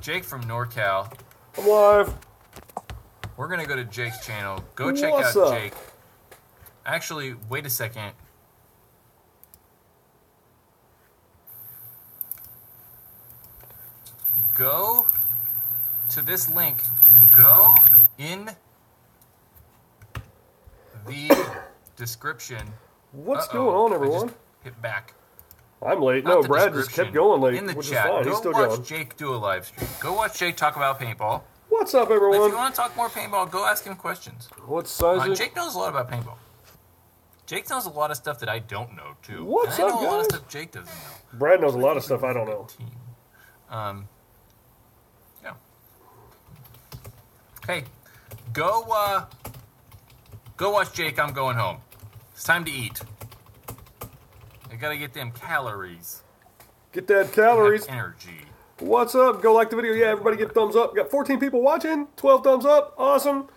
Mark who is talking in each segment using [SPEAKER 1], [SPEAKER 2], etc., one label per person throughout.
[SPEAKER 1] Jake from NorCal.
[SPEAKER 2] I'm live.
[SPEAKER 1] We're going to go to Jake's channel. Go check
[SPEAKER 2] What's
[SPEAKER 1] out
[SPEAKER 2] up?
[SPEAKER 1] Jake. Actually, wait a second. Go to this link. Go in the description.
[SPEAKER 2] What's going on,
[SPEAKER 1] I
[SPEAKER 2] everyone?
[SPEAKER 1] just hit back.
[SPEAKER 2] I'm late.
[SPEAKER 1] Not
[SPEAKER 2] No,
[SPEAKER 1] the
[SPEAKER 2] Brad just
[SPEAKER 1] description.
[SPEAKER 2] kept going late,
[SPEAKER 1] In the
[SPEAKER 2] which
[SPEAKER 1] chat.
[SPEAKER 2] is fine.
[SPEAKER 1] Go
[SPEAKER 2] He's still
[SPEAKER 1] watch
[SPEAKER 2] going.
[SPEAKER 1] Jake do a live stream. Go watch Jake talk about paintball.
[SPEAKER 2] What's up,
[SPEAKER 1] If
[SPEAKER 2] everyone?
[SPEAKER 1] you want to talk more paintball, go ask him questions.
[SPEAKER 2] What size is
[SPEAKER 1] Jake knows a lot about paintball. Jake knows a lot of stuff that I don't know, too.
[SPEAKER 2] What's
[SPEAKER 1] and I
[SPEAKER 2] up,
[SPEAKER 1] know a lot of
[SPEAKER 2] guys?
[SPEAKER 1] stuff Jake doesn't know.
[SPEAKER 2] Brad knows a lot of stuff I don't know.
[SPEAKER 1] Team. Yeah. Hey, go watch Jake. I'm going home. It's time to eat. I gotta get them calories.
[SPEAKER 2] Get that calories.
[SPEAKER 1] Have energy.
[SPEAKER 2] What's up? Go like the video. Yeah, everybody get a thumbs up. Got 14 people watching. 12 thumbs up. Awesome.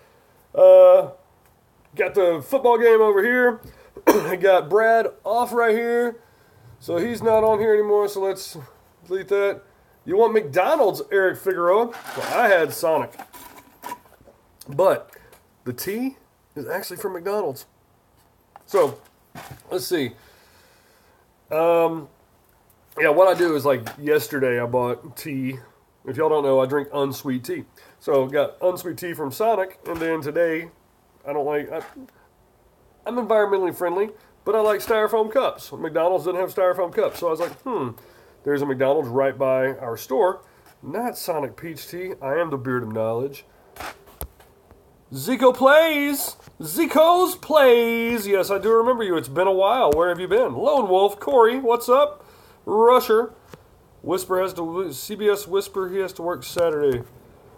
[SPEAKER 2] Got the football game over here. I got Brad off right here. So he's not on here anymore, so let's delete that. You want McDonald's, Eric Figueroa? Well, I had Sonic. But the T is actually from McDonald's. So, let's see. Yeah, what I do is, like, yesterday I bought tea. If y'all don't know, I drink unsweet tea. So, got unsweet tea from Sonic, and then today, I'm environmentally friendly, but I like styrofoam cups. McDonald's doesn't have styrofoam cups, so I was like, there's a McDonald's right by our store. Not Sonic Peach Tea. I am the beard of knowledge. Zico plays! Zico's plays! Yes, I do remember you. It's been a while. Where have you been? Lone Wolf, Corey, what's up? Rusher. Whisper has to, CBS Whisper, he has to work Saturday.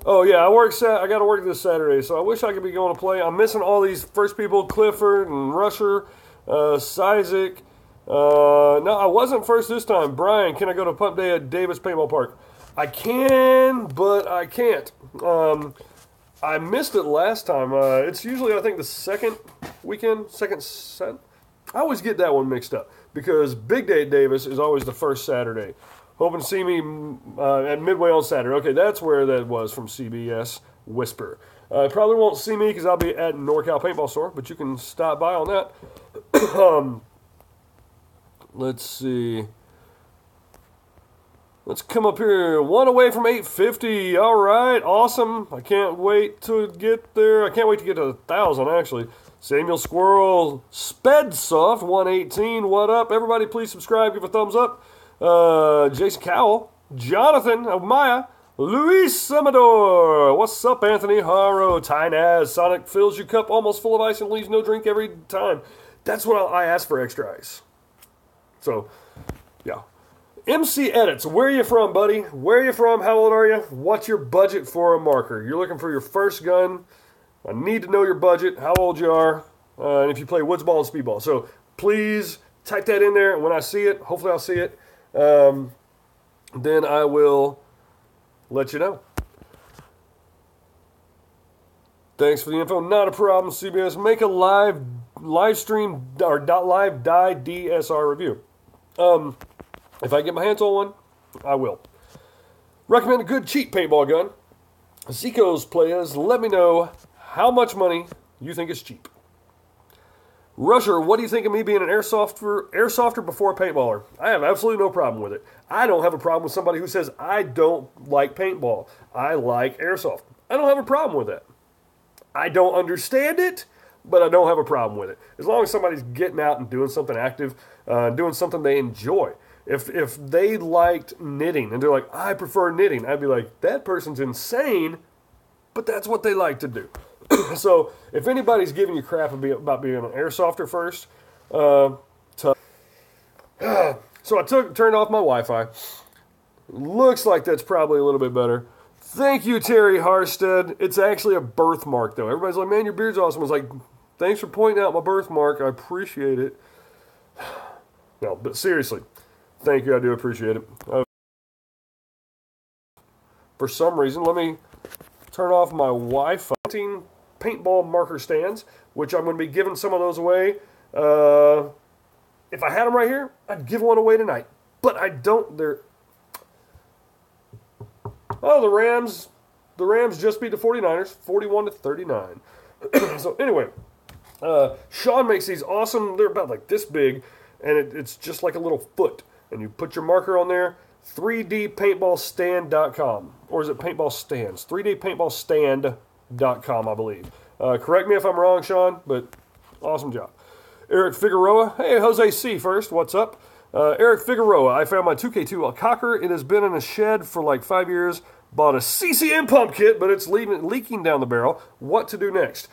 [SPEAKER 2] Oh yeah, I got to work this Saturday, so I wish I could be going to play. I'm missing all these first people, Clifford and Rusher, Sizik. No, I wasn't first this time. Brian, can I go to Pump Day at Davis Paintball Park? I can, but I can't. I missed it last time. It's usually, I think, the second weekend, second set. I always get that one mixed up because Big Day at Davis is always the first Saturday. Hoping to see me at Midway on Saturday. Okay, that's where that was from CBS Whisper. Probably won't see me because I'll be at NorCal Paintball Store, but you can stop by on that. Let's see. Let's come up here. One away from 850. All right, awesome. I can't wait to get there. I can't wait to get to 1,000, actually. Samuel Squirrel, Spedsoft, 118. What up? Everybody, please subscribe. Give a thumbs up. Jason Cowell, Jonathan Amaya, Luis Amador. What's up, Anthony Haro? Tynaz. Sonic fills your cup almost full of ice and leaves no drink every time. That's what I ask for, extra ice. So, yeah. MC Edits, where are you from, buddy? Where are you from? How old are you? What's your budget for a marker? You're looking for your first gun. I need to know your budget, how old you are, and if you play woods ball and speedball. So please type that in there, and when I see it, hopefully I'll see it, then I will let you know. Thanks for the info. Not a problem, CBS. Make a live stream or live die DSR review. If I get my hands on one, I will. Recommend a good cheap paintball gun. Zico's players, let me know how much money you think is cheap. Rusher, what do you think of me being an airsofter before a paintballer? I have absolutely no problem with it. I don't have a problem with somebody who says, I don't like paintball. I like airsoft. I don't have a problem with that. I don't understand it, but I don't have a problem with it. As long as somebody's getting out and doing something active, doing something they enjoy. If they liked knitting and they're like, I prefer knitting, I'd be like, that person's insane, but that's what they like to do. So if anybody's giving you crap about being an airsofter first, so I turned off my Wi-Fi. Looks like that's probably a little bit better. Thank you, Terry Harstead. It's actually a birthmark, though. Everybody's like, man, your beard's awesome. I was like, thanks for pointing out my birthmark. I appreciate it. No, but seriously, thank you. I do appreciate it. For some reason, let me turn off my Wi-Fi. Paintball marker stands, which I'm going to be giving some of those away. If I had them right here, I'd give one away tonight. But I don't. Oh, the Rams just beat the 49ers, 41-39. So anyway, Sean makes these awesome, they're about like this big, and it's just like a little foot. And you put your marker on there, 3dpaintballstand.com. Or is it paintball stands? 3dpaintballstand.com, I believe. Correct me if I'm wrong, Sean, but awesome job. Eric Figueroa. Hey, Jose C. first. What's up? Eric Figueroa. I found my 2K2 Cocker. It has been in a shed for like 5 years. Bought a CCM pump kit, but it's leaking down the barrel. What to do next?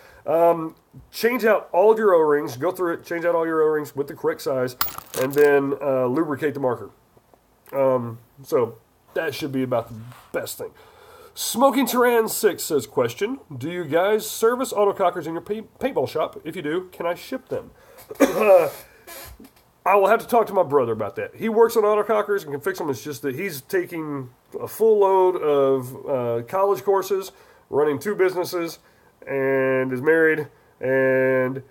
[SPEAKER 2] Change out all of your O-rings. Go through it. Change out all your O-rings with the correct size. And then lubricate the marker. So that should be about the best thing. Smoking Tyran 6 says, question, do you guys service autocockers in your paintball shop? If you do, can I ship them? I will have to talk to my brother about that. He works on autocockers and can fix them. It's just that he's taking a full load of college courses, running 2 businesses, and is married, and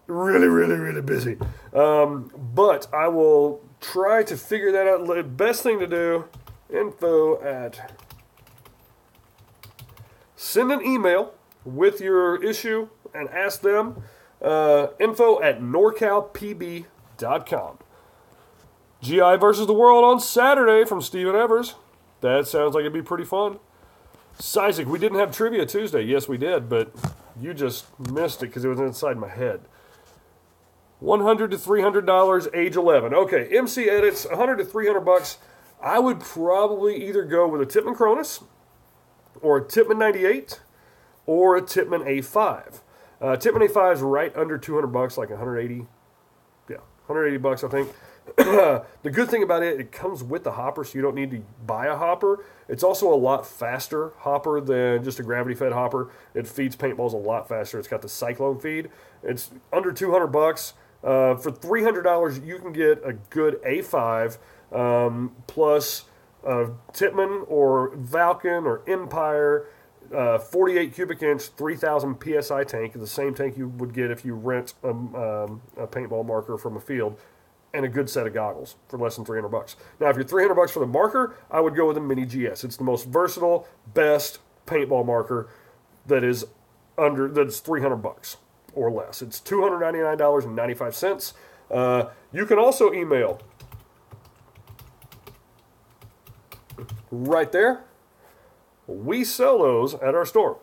[SPEAKER 2] really, really, really busy. But I will try to figure that out. The best thing to do, send an email with your issue and ask them. info@norcalpb.com. GI versus the World on Saturday from Steven Evers. That sounds like it'd be pretty fun. Isaac, we didn't have trivia Tuesday. Yes, we did, but you just missed it because it was inside my head. $100 to $300, age 11. Okay, MC Edits, $100 to $300. I would probably either go with a Tippmann Cronus, or a Tippmann 98, or a Tippmann A5. Tippmann A5 is right under $200, like 180. Yeah, 180 bucks, I think. The good thing about it, it comes with the hopper, so you don't need to buy a hopper. It's also a lot faster hopper than just a gravity-fed hopper. It feeds paintballs a lot faster. It's got the cyclone feed. It's under $200. For $300, you can get a good A5 plus Tippmann or Valken or Empire, 48 cubic inch, 3,000 PSI tank, the same tank you would get if you rent a paintball marker from a field, and a good set of goggles for less than $300. Now, if you're $300 for the marker, I would go with a Mini GS. It's the most versatile, best paintball marker that's $300 or less. It's $299.95. You can also email right there. We sell those at our store.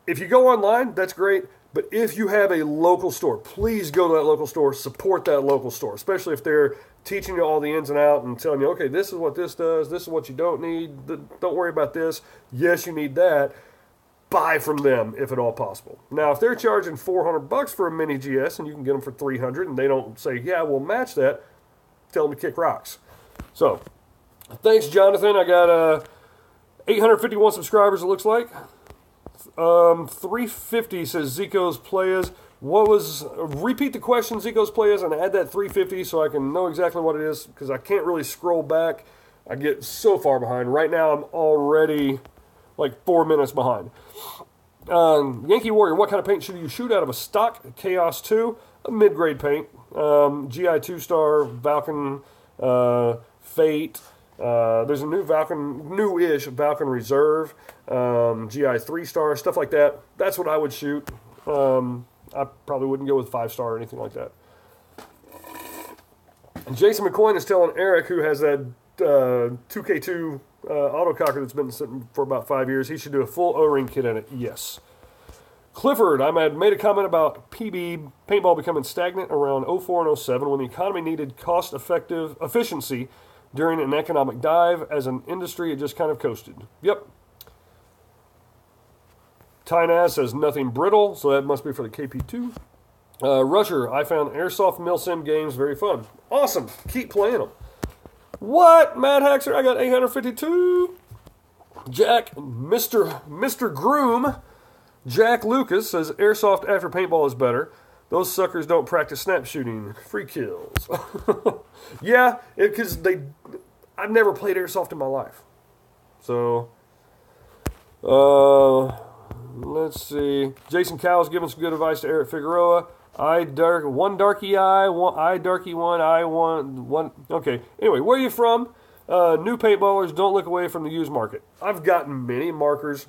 [SPEAKER 2] If you go online, that's great. But if you have a local store, please go to that local store, support that local store, especially if they're teaching you all the ins and outs and telling you, okay, this is what this does, this is what you don't need, don't worry about this, yes, you need that. Buy from them if at all possible. Now, if they're charging $400 for a Mini GS and you can get them for $300 and they don't say, yeah, we'll match that, tell them to kick rocks. So, thanks, Jonathan. I got 851 subscribers, it looks like. 350 says Zico's Playas. Repeat the question, Zico's Playas, and add that 350 so I can know exactly what it is, because I can't really scroll back. I get so far behind. Right now I'm already like 4 minutes behind. Yankee Warrior, what kind of paint should you shoot out of a stock Chaos 2? A mid-grade paint. GI 2-star, Valken, Fate. There's a newish Valken Reserve, GI 3-star, stuff like that. That's what I would shoot. I probably wouldn't go with 5-star or anything like that. And Jason McCoy is telling Eric, who has that 2K2 autococker that's been sitting for about 5 years, he should do a full O-ring kit in it. Yes. Clifford, I made a comment about PB paintball becoming stagnant around 04 and 07 when the economy needed cost-effective efficiency during an economic dive. As an industry, it just kind of coasted. Yep. Tynaz says nothing brittle, so that must be for the KP2. Rusher, I found Airsoft Milsim games very fun. Awesome. Keep playing them. What? Mad Haxer, I got 852. Jack, Mr. Groom, Jack Lucas says Airsoft after paintball is better. Those suckers don't practice snap shooting. Free kills. Yeah, because I've never played Airsoft in my life. So, let's see. Jason Cowell's giving some good advice to Eric Figueroa. One darky eye, one eye darky one, eye one. Okay, anyway, where are you from? New paintballers, don't look away from the used market. I've gotten many markers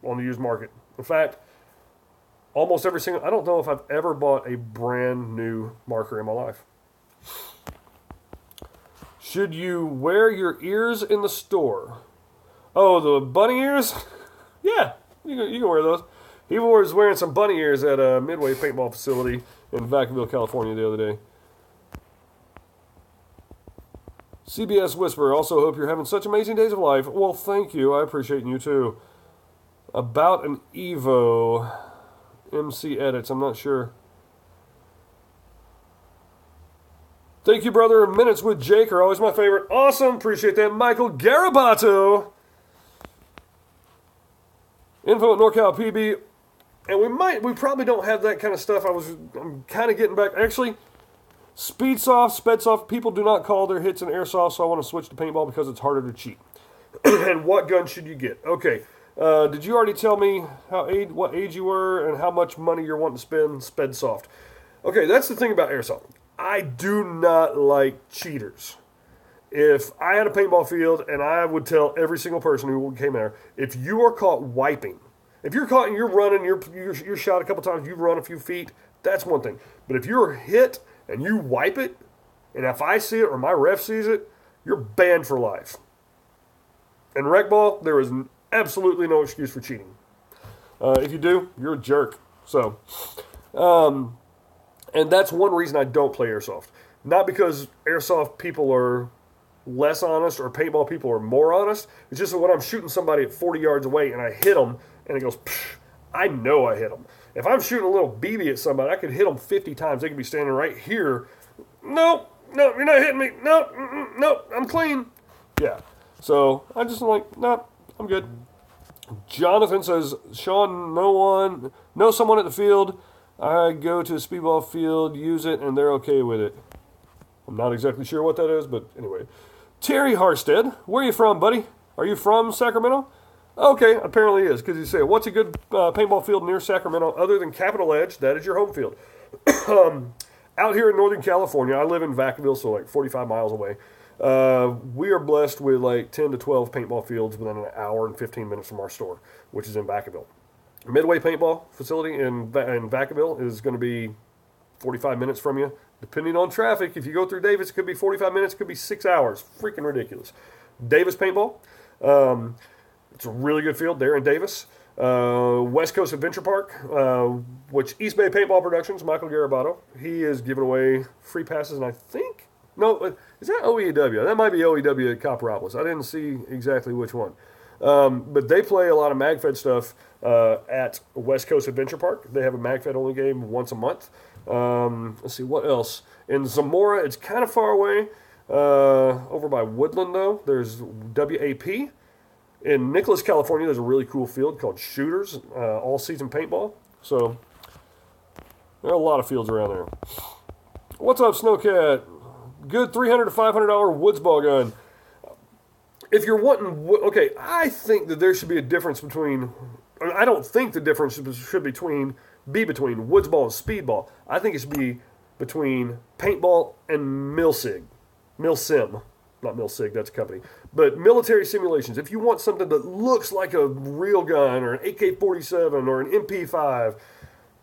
[SPEAKER 2] on the used market. In fact, almost every single... I don't know if I've ever bought a brand new marker in my life. Should you wear your ears in the store? Oh, the bunny ears? Yeah, you can wear those. He was wearing some bunny ears at a Midway paintball facility in Vacaville, California the other day. CBS Whisper, also hope you're having such amazing days of life. Well, thank you. I appreciate you too. About an Evo. MC Edits, I'm not sure. Thank you, brother. Minutes with Jake are always my favorite. Awesome. Appreciate that. Michael Garabato. Info at NorCal PB. And we probably don't have that kind of stuff. I'm kind of getting back. Actually, Speedsoft, Spedsoft, people do not call their hits in airsoft, so I want to switch to paintball because it's harder to cheat. And what gun should you get? Okay. Did you already tell me what age you were and how much money you're wanting to spend? Spedsoft. Okay, that's the thing about airsoft. I do not like cheaters. If I had a paintball field, and I would tell every single person who came there, if you are caught wiping, if you're caught and you're running, you're shot a couple times, you've run a few feet, that's one thing. But if you're hit and you wipe it, and if I see it or my ref sees it, you're banned for life. In rec ball, there is absolutely no excuse for cheating. If you do, you're a jerk. So, and that's one reason I don't play airsoft. Not because airsoft people are less honest or paintball people are more honest. It's just that when I'm shooting somebody at 40 yards away and I hit them and it goes, psh, I know I hit them. If I'm shooting a little BB at somebody, I could hit them 50 times. They could be standing right here. No, you're not hitting me. No, I'm clean. Yeah. So I just like, no, I'm good. Jonathan says, Sean, know someone at the field. I go to a speedball field, use it, and they're okay with it. I'm not exactly sure what that is, but anyway. Terry Harstead, where are you from, buddy? Are you from Sacramento? Okay, apparently he is, because you say, what's a good paintball field near Sacramento other than Capitol Edge? That is your home field. Out here in Northern California, I live in Vacaville, so like 45 miles away. We are blessed with like 10 to 12 paintball fields within an hour and 15 minutes from our store, which is in Vacaville. Midway paintball facility in Vacaville is going to be 45 minutes from you. Depending on traffic, if you go through Davis, it could be 45 minutes, it could be 6 hours. Freaking ridiculous. Davis Paintball. It's a really good field there in Davis. West Coast Adventure Park, which East Bay Paintball Productions, Michael Garabato, he is giving away free passes, and I think, no, is that OEW? That might be OEW at Copperopolis. I didn't see exactly which one. But they play a lot of MagFed stuff at West Coast Adventure Park. They have a MagFed only game once a month. Let's see, what else? In Zamora, it's kind of far away. Over by Woodland, though, there's WAP. In Nicholas, California, there's a really cool field called Shooters, all-season paintball. So there are a lot of fields around there. What's up, Snowcat? Good $300 to $500 woods ball gun. If you're wanting, okay, I think that there should be a difference between, I don't think the difference should be between woods ball and speedball. I think it should be between paintball and milsim. Not milsig, that's a company. But military simulations. If you want something that looks like a real gun or an AK-47 or an MP5,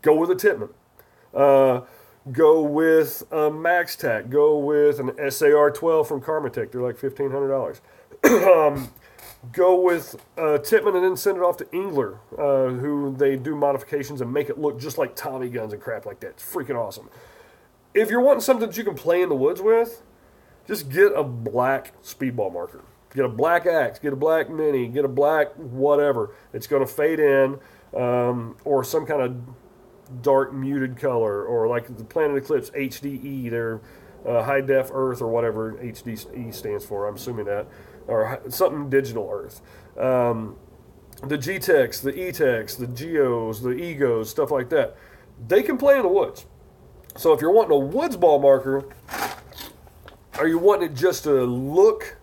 [SPEAKER 2] go with a Tippmann. Go with a MaxTac. Go with an SAR-12 from Karmatech. They're like $1,500. Go with Tippmann and then send it off to Engler, who they do modifications and make it look just like Tommy guns and crap like that. It's freaking awesome. If you're wanting something that you can play in the woods with, just get a black speedball marker. Get a black Axe, get a black Mini, get a black whatever. It's going to fade in, or some kind of dark muted color, or like the Planet Eclipse HDE, their high def Earth or whatever HDE stands for. I'm assuming that, or something digital Earth. The G-Tex, the E-Tex, the Geos, the Egos, stuff like that. They can play in the woods. So if you're wanting a woods ball marker, are you wanting it just to look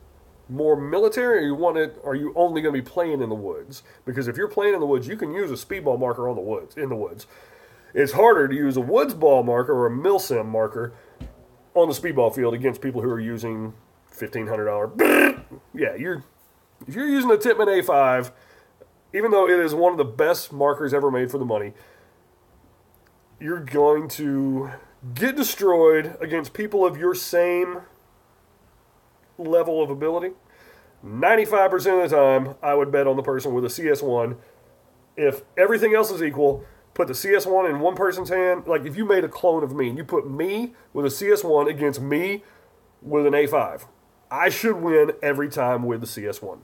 [SPEAKER 2] more military, or are you only going to be playing in the woods? Because if you're playing in the woods, you can use a speedball marker in the woods. It's harder to use a woods ball marker or a milsim marker on the speedball field against people who are using $1,500 if you're using a Tippmann A5, even though it is one of the best markers ever made for the money, you're going to get destroyed against people of your same level of ability. 95% of the time, I would bet on the person with a CS1. If everything else is equal, put the CS1 in one person's hand. Like if you made a clone of me and you put me with a CS1 against me with an A5, I should win every time with the CS1.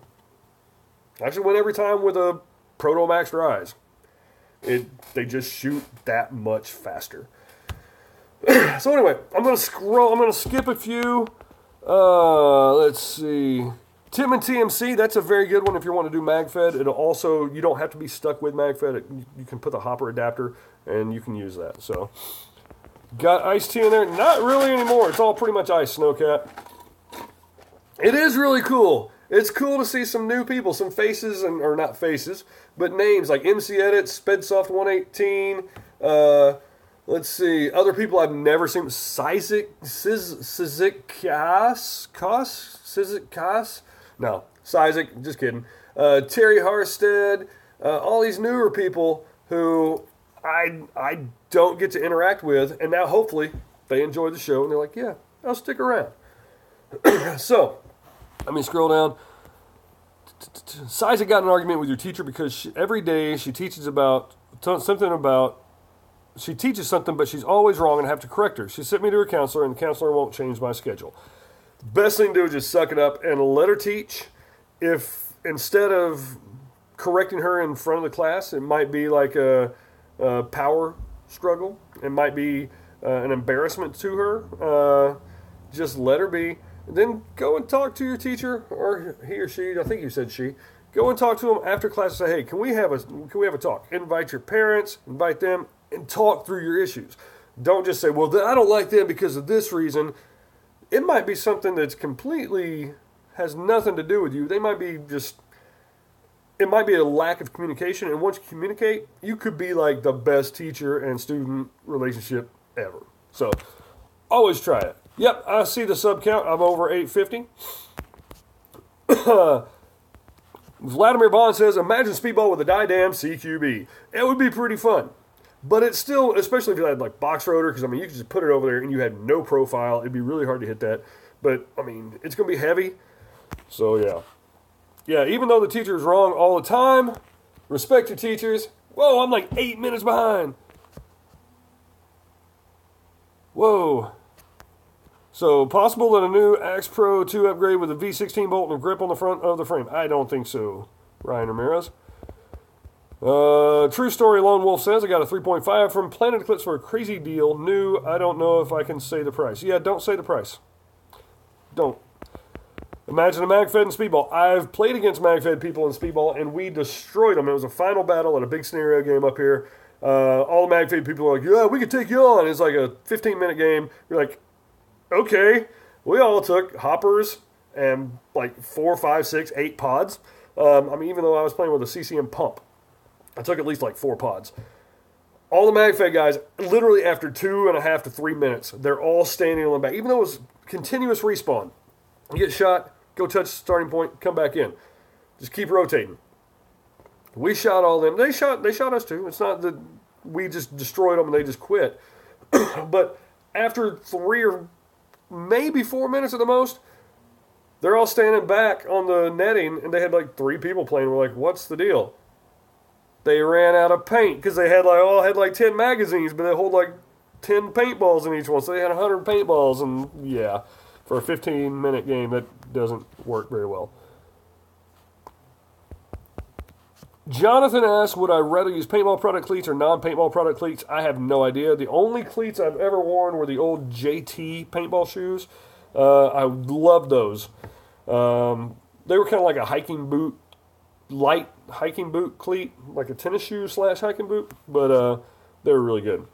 [SPEAKER 2] I should win every time with a Proto Max Rise. They just shoot that much faster. So anyway, I'm going to scroll. I'm going to skip a few. Let's see. Tippmann TMC, that's a very good one if you want to do MagFed. It'll also, you don't have to be stuck with MagFed. You can put the hopper adapter and you can use that. So, got iced tea in there? Not really anymore. It's all pretty much ice, Snowcat. It is really cool. It's cool to see some new people, some faces, or not faces, but names like MC Edit, Spedsoft 118. Let's see, other people I've never seen. Sizik Kas? No, Sizik, just kidding. Terry Harstead, all these newer people who I don't get to interact with, and now hopefully they enjoy the show and they're like, yeah, I'll stick around. So, let me scroll down. Sizik got in an argument with your teacher because every day she teaches something, but she's always wrong and I have to correct her. She sent me to her counselor, and the counselor won't change my schedule. Best thing to do is just suck it up and let her teach. If instead of correcting her in front of the class, it might be like a power struggle. It might be an embarrassment to her. Just let her be. Then go and talk to your teacher, or he or she. I think you said she. Go and talk to them after class and say, "Hey, can we have a talk? Invite your parents, invite them, and talk through your issues. Don't just say, well, I don't like them because of this reason." It might be something that's completely has nothing to do with you. They might be it might be a lack of communication. And once you communicate, you could be like the best teacher and student relationship ever. So always try it. Yep, I see the sub count. I'm over 850. Vladimir Bond says, imagine Speedball with a die-dam CQB. It would be pretty fun. But it's still, especially if you had like box rotor, because I mean, you could just put it over there and you had no profile. It'd be really hard to hit that. But I mean, it's going to be heavy. So yeah. Yeah, even though the teacher is wrong all the time, respect your teachers. Whoa, I'm like 8 minutes behind. Whoa. So, possible that a new Axe Pro 2 upgrade with a V16 bolt and a grip on the front of the frame. I don't think so, Ryan Ramirez. True Story Lone Wolf says, I got a 3.5 from Planet Eclipse for a crazy deal. New, I don't know if I can say the price. Yeah, don't say the price. Don't. Imagine a MagFed and Speedball. I've played against MagFed people in Speedball, and we destroyed them. It was a final battle at a big scenario game up here. All the MagFed people are like, yeah, we could take you on. It's like a 15-minute game. You're like, okay, we all took hoppers and like 4, 5, 6, 8 pods. I mean, even though I was playing with a CCM pump, I took at least like 4 pods. All the MagFed guys, literally after 2.5 to 3 minutes, they're all standing on the back. Even though it was continuous respawn. You get shot, go touch the starting point, come back in. Just keep rotating. We shot all them. They shot us too. It's not that we just destroyed them and they just quit. But after 3 or maybe 4 minutes at the most, they're all standing back on the netting, and they had like 3 people playing. We're like, what's the deal? They ran out of paint because they had like 10 magazines, but they hold like 10 paintballs in each one. So they had 100 paintballs, and yeah, for a 15-minute game, that doesn't work very well. Jonathan asks, would I rather use paintball product cleats or non-paintball product cleats? I have no idea. The only cleats I've ever worn were the old JT paintball shoes. I loved those. They were kind of like a hiking boot, light hiking boot cleat, like a tennis shoe / hiking boot, but they were really good.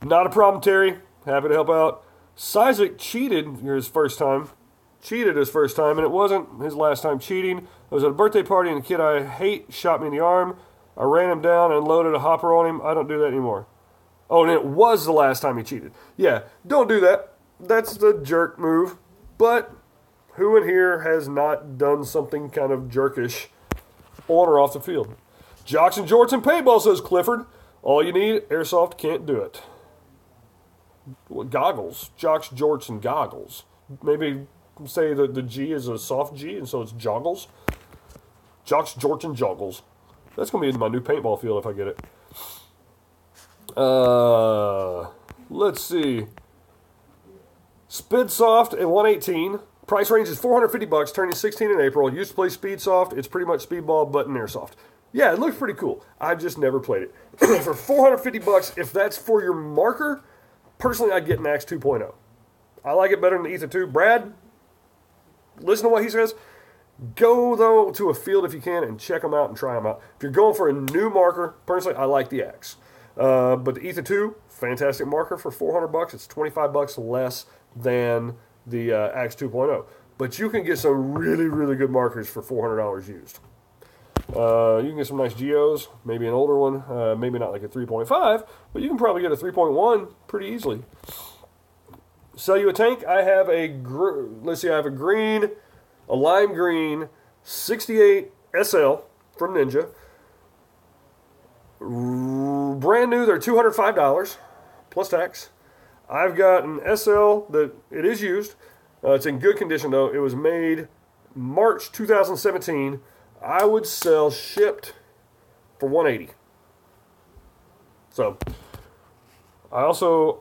[SPEAKER 2] Not a problem, Terry. Happy to help out. Sizik cheated his first time, and it wasn't his last time cheating. I was at a birthday party, and a kid I hate shot me in the arm. I ran him down and loaded a hopper on him. I don't do that anymore. Oh, and it was the last time he cheated. Yeah, don't do that. that's the jerk move. But who in here has not done something kind of jerkish on or off the field? Jocks and Jorts and Paintball, says Clifford. All you need, airsoft can't do it. What, goggles. Jocks, Jorts, and goggles. Maybe say that the G is a soft G, and so it's joggles. Jocks, Jorts, and joggles. That's going to be in my new paintball field if I get it. Let's see. Speedsoft at 118. Price range is $450, turning 16 in April. Used to play Speedsoft. It's pretty much speedball, but in airsoft. Yeah, it looks pretty cool. I've just never played it. For $450, if that's for your marker, personally, I'd get an Axe 2.0. I like it better than the Ether 2. Brad, listen to what he says. Go, though, to a field if you can and check them out and try them out. If you're going for a new marker, personally, I like the Axe. But the Ether 2, fantastic marker for $400. It's $25 less than the Axe 2.0. But you can get some really, really good markers for $400 used. You can get some nice Geos, maybe an older one, maybe not like a 3.5, but you can probably get a 3.1 pretty easily. Sell you a tank. I have a green, a lime green 68 SL from Ninja. Brand new, they're $205 plus tax. I've got an SL that it is used. It's in good condition though. It was made March 2017. I would sell shipped for $180. So,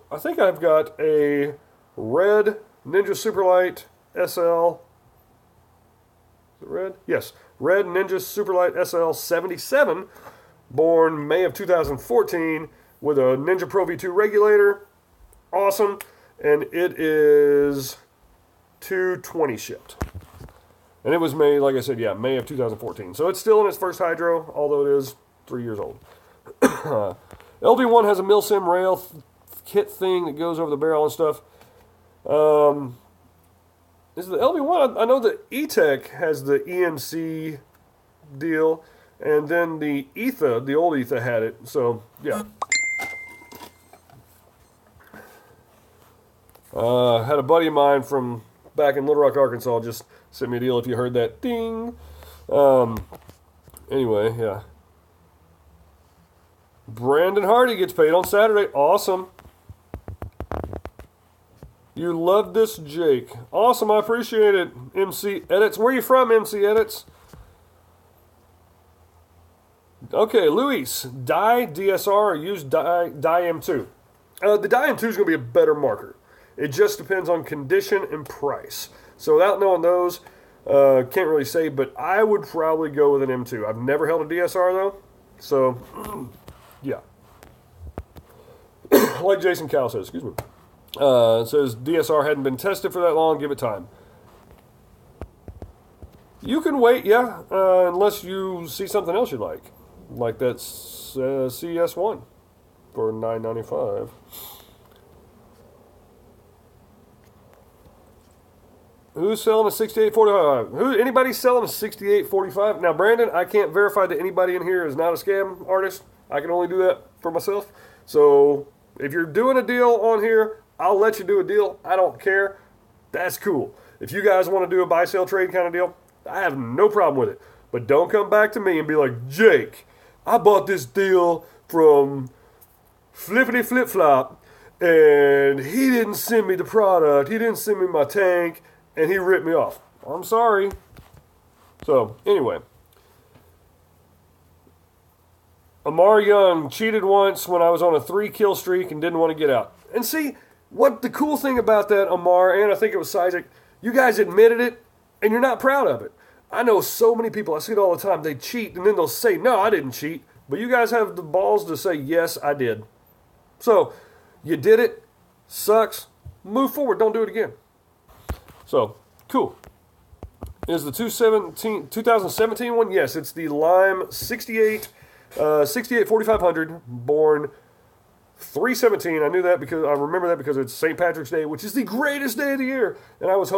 [SPEAKER 2] I think I've got a red Ninja Superlight SL. Is it red? Yes. Red Ninja Superlight SL 77, born May of 2014, with a Ninja Pro V2 regulator. Awesome. And it is $220 shipped. And it was made, like I said, yeah, May of 2014. So it's still in its first hydro, although it is 3 years old. LD1 has a Milsim rail kit thing that goes over the barrel and stuff. Is the LD1? I know the E-Tech has the EMC deal, and then the ETHA, the old ETHA had it. So, yeah. Had a buddy of mine from back in Little Rock, Arkansas, just sent me a deal if you heard that ding. Anyway, yeah. Brandon Hardy gets paid on Saturday. Awesome. You love this, Jake. Awesome, I appreciate it. MC Edits. Where are you from, MC Edits? Okay, Luis. Dye DSR or use Dye M2? The Dye M2 is going to be a better marker. It just depends on condition and price. So without knowing those, can't really say, but I would probably go with an M2. I've never held a DSR though, so yeah. Like Jason Cal says, excuse me. It says DSR hadn't been tested for that long, give it time. You can wait, yeah, unless you see something else you like that CS1 for $9.95. Who's selling a 6845? Anybody selling a 6845? Now, Brandon, I can't verify that anybody in here is not a scam artist. I can only do that for myself. So, if you're doing a deal on here, I'll let you do a deal. I don't care. That's cool. If you guys want to do a buy, sell, trade kind of deal, I have no problem with it. But don't come back to me and be like, Jake, I bought this deal from Flippity Flip Flop, and he didn't send me the product. He didn't send me my tank. And he ripped me off. I'm sorry. So, anyway. Amar Young cheated once when I was on a 3-kill streak and didn't want to get out. And see, what the cool thing about that, Amar, and I think it was Isaac, you guys admitted it, and you're not proud of it. I know so many people, I see it all the time, they cheat, and then they'll say, no, I didn't cheat. But you guys have the balls to say, yes, I did. So, you did it. Sucks. Move forward. Don't do it again. So, cool. Is the 2017 one? Yes, it's the Lime 68 4500, born 3/17. I knew that because I remember that because it's St. Patrick's Day, which is the greatest day of the year. And I was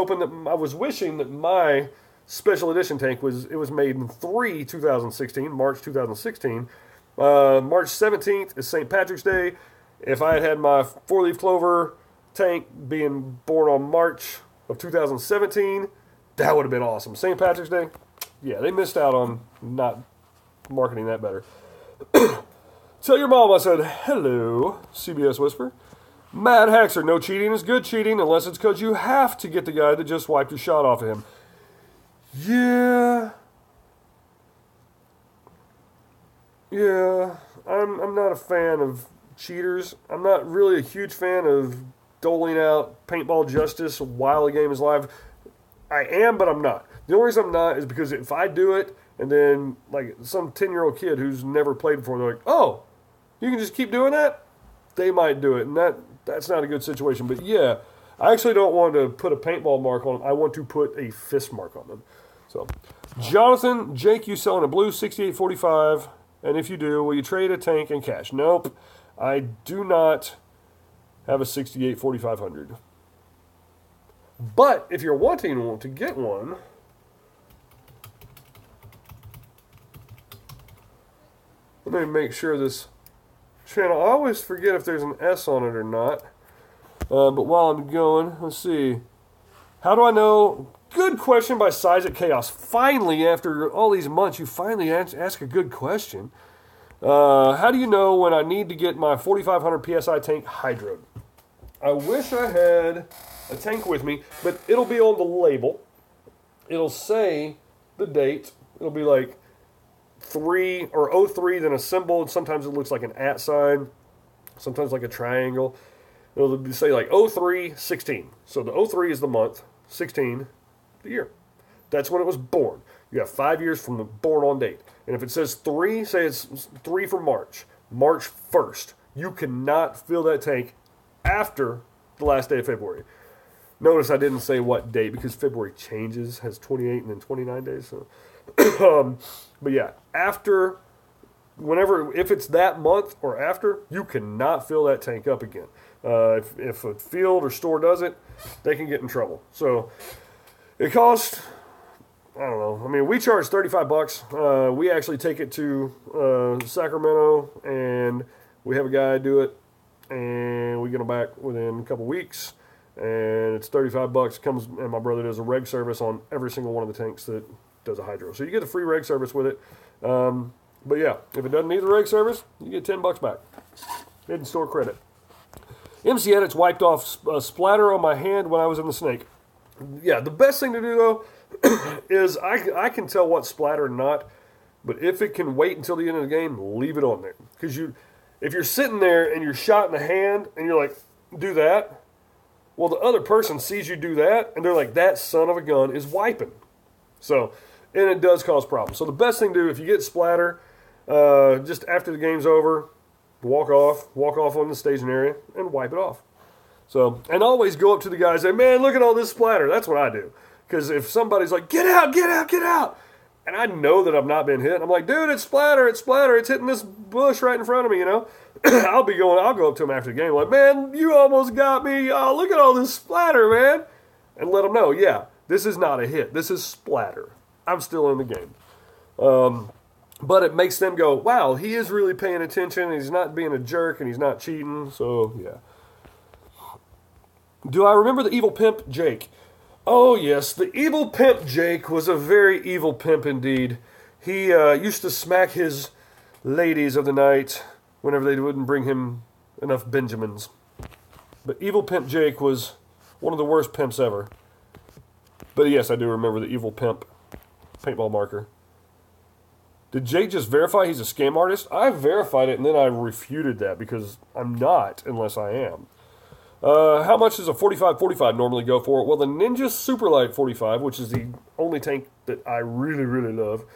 [SPEAKER 2] wishing that my special edition tank was made in 2016, March 2016. March 17th is St. Patrick's Day. If I had my 4-leaf clover tank being born on March of 2017, that would have been awesome. St. Patrick's Day, yeah, they missed out on not marketing that better. Tell your mom I said hello, CBS Whisper. Mad Haxer, no cheating is good cheating unless it's because you have to get the guy that just wiped your shot off of him. Yeah. Yeah, I'm not a fan of cheaters. I'm not really a huge fan of doling out paintball justice while a game is live. I am, but I'm not. The only reason I'm not is because if I do it and then like some 10-year-old kid who's never played before, they're like, oh, you can just keep doing that? They might do it, and that's not a good situation. But yeah, I actually don't want to put a paintball mark on them. I want to put a fist mark on them. So, Jonathan, Jake, you selling a blue 6845? And if you do, will you trade a tank and cash? Nope. I do not have a 68 4500. But if you're wanting to get one, let me make sure this channel, I always forget if there's an S on it or not. But while I'm going, let's see. How do I know? Good question by Size at Chaos. Finally, after all these months, you finally ask a good question. How do you know when I need to get my 4,500 PSI tank hydroed? I wish I had a tank with me, but it'll be on the label. It'll say the date. It'll be like 3 or 03, then a symbol. And sometimes it looks like an @ sign, sometimes like a triangle. It'll say like 03-16. So the 03 is the month, 16 the year. That's when it was born. You have 5 years from the born on date. And if it says 3, say it's 3 for March 1st. You cannot fill that tank after the last day of February. Notice I didn't say what date because February changes, has 28 and then 29 days. So, but yeah, after, whenever, if it's that month or after, you cannot fill that tank up again. If a field or store does it, they can get in trouble. So it costs, I don't know. I mean, we charge $35. We actually take it to Sacramento, and we have a guy do it, and we get them back within a couple weeks. And it's $35. Comes, and my brother does a reg service on every single one of the tanks that does a hydro. So you get a free reg service with it. But yeah, if it doesn't need the reg service, you get $10 back. Hidden store credit. MC Edits wiped off a splatter on my hand when I was in the snake. Yeah, the best thing to do though is I can tell what's splatter and not, but if it can wait until the end of the game, leave it on there. Because if you're sitting there and you're shot in the hand and you're like, do that, well, the other person sees you do that and they're like, that son of a gun is wiping. So, and it does cause problems. So the best thing to do if you get splatter, just after the game's over, walk off on the staging area and wipe it off. So, and always go up to the guys and say, man, look at all this splatter. That's what I do. Because if somebody's like, get out, get out, get out, and I know that I've not been hit, I'm like, dude, it's splatter, it's hitting this bush right in front of me, you know. I'll go up to him after the game like, man, you almost got me. Oh, look at all this splatter, man. And let them know, yeah, this is not a hit. This is splatter. I'm still in the game. But it makes them go, wow, he is really paying attention, and he's not being a jerk, and he's not cheating, so yeah. Do I remember the evil pimp, Jake? Oh, yes, the evil pimp, Jake, was a very evil pimp indeed. He used to smack his ladies of the night whenever they wouldn't bring him enough Benjamins. But evil pimp Jake was one of the worst pimps ever. But yes, I do remember the evil pimp paintball marker. Did Jake just verify he's a scam artist? I verified it and then I refuted that because I'm not unless I am. How much does a 45-45 normally go for? Well, the Ninja Superlight 45, which is the only tank that I really, really love,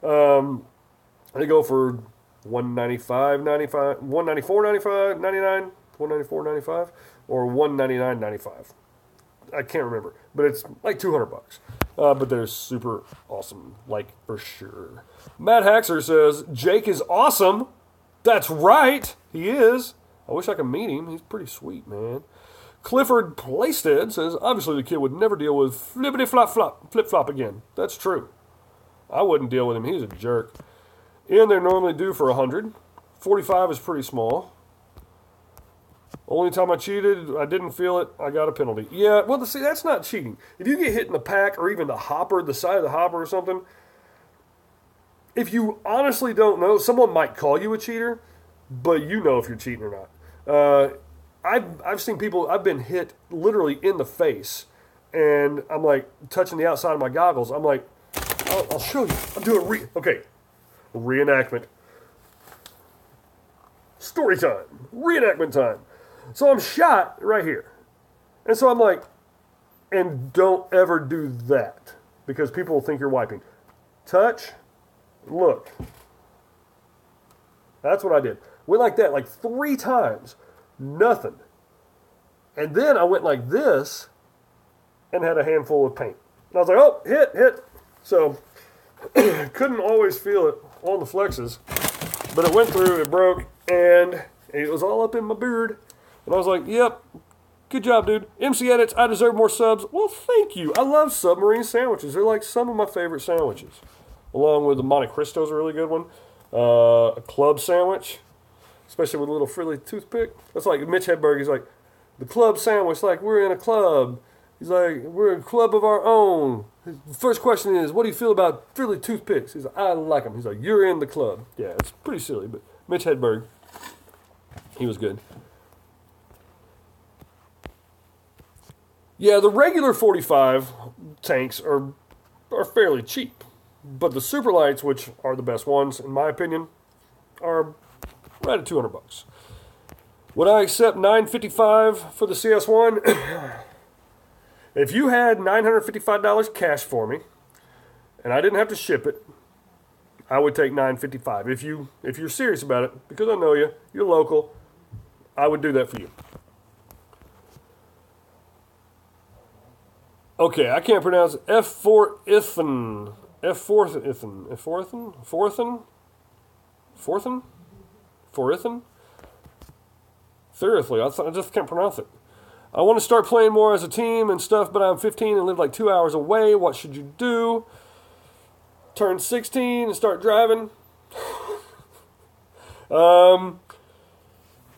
[SPEAKER 2] they go for $195.95, $194.95, $99, $194.95, or $199.95. I can't remember, but it's like $200. But they're super awesome, like for sure. Matt Haxer says, Jake is awesome. That's right, he is. I wish I could meet him. He's pretty sweet, man. Clifford Playstead says, obviously the kid would never deal with flip-flop again. That's true. I wouldn't deal with him. He's a jerk. And they're normally due for 100. 45 is pretty small. Only time I cheated, I didn't feel it, I got a penalty. Yeah, well, see, that's not cheating. If you get hit in the pack or even the hopper, the side of the hopper or something, if you honestly don't know, someone might call you a cheater, but you know if you're cheating or not. I've seen people, I've been hit literally in the face, and I'm like touching the outside of my goggles. I'm like, I'll show you. I'm doing reenactment. Story time. Reenactment time. So I'm shot right here. And so I'm like, and don't ever do that because people will think you're wiping. Touch, look. That's what I did. Went like that like 3 times. Nothing. And then I went like this and had a handful of paint. And I was like, oh, hit. So couldn't always feel it on the flexes. But it went through, it broke, and it was all up in my beard. And I was like, yep, good job, dude. MC Edits, I deserve more subs. Well, thank you. I love submarine sandwiches. They're like some of my favorite sandwiches. Along with the Monte Cristo's a really good one. A club sandwich, especially with a little frilly toothpick. That's like Mitch Hedberg. He's like, the club sandwich, like we're in a club. He's like, we're a club of our own. His first question is, what do you feel about frilly toothpicks? He's like, I like them. He's like, you're in the club. Yeah, it's pretty silly, but Mitch Hedberg, he was good. Yeah, the regular 45 tanks are fairly cheap. But the super lights, which are the best ones, in my opinion, are right at $200. Would I accept $955 for the CS1? If you had $955 cash for me, and I didn't have to ship it, I would take $955. If you're serious about it, because I know you, you're local, I would do that for you. Okay, I can't pronounce it. F4ithin. Seriously, I just can't pronounce it. I want to start playing more as a team and stuff, but I'm 15 and live like 2 hours away. What should you do? Turn 16 and start driving?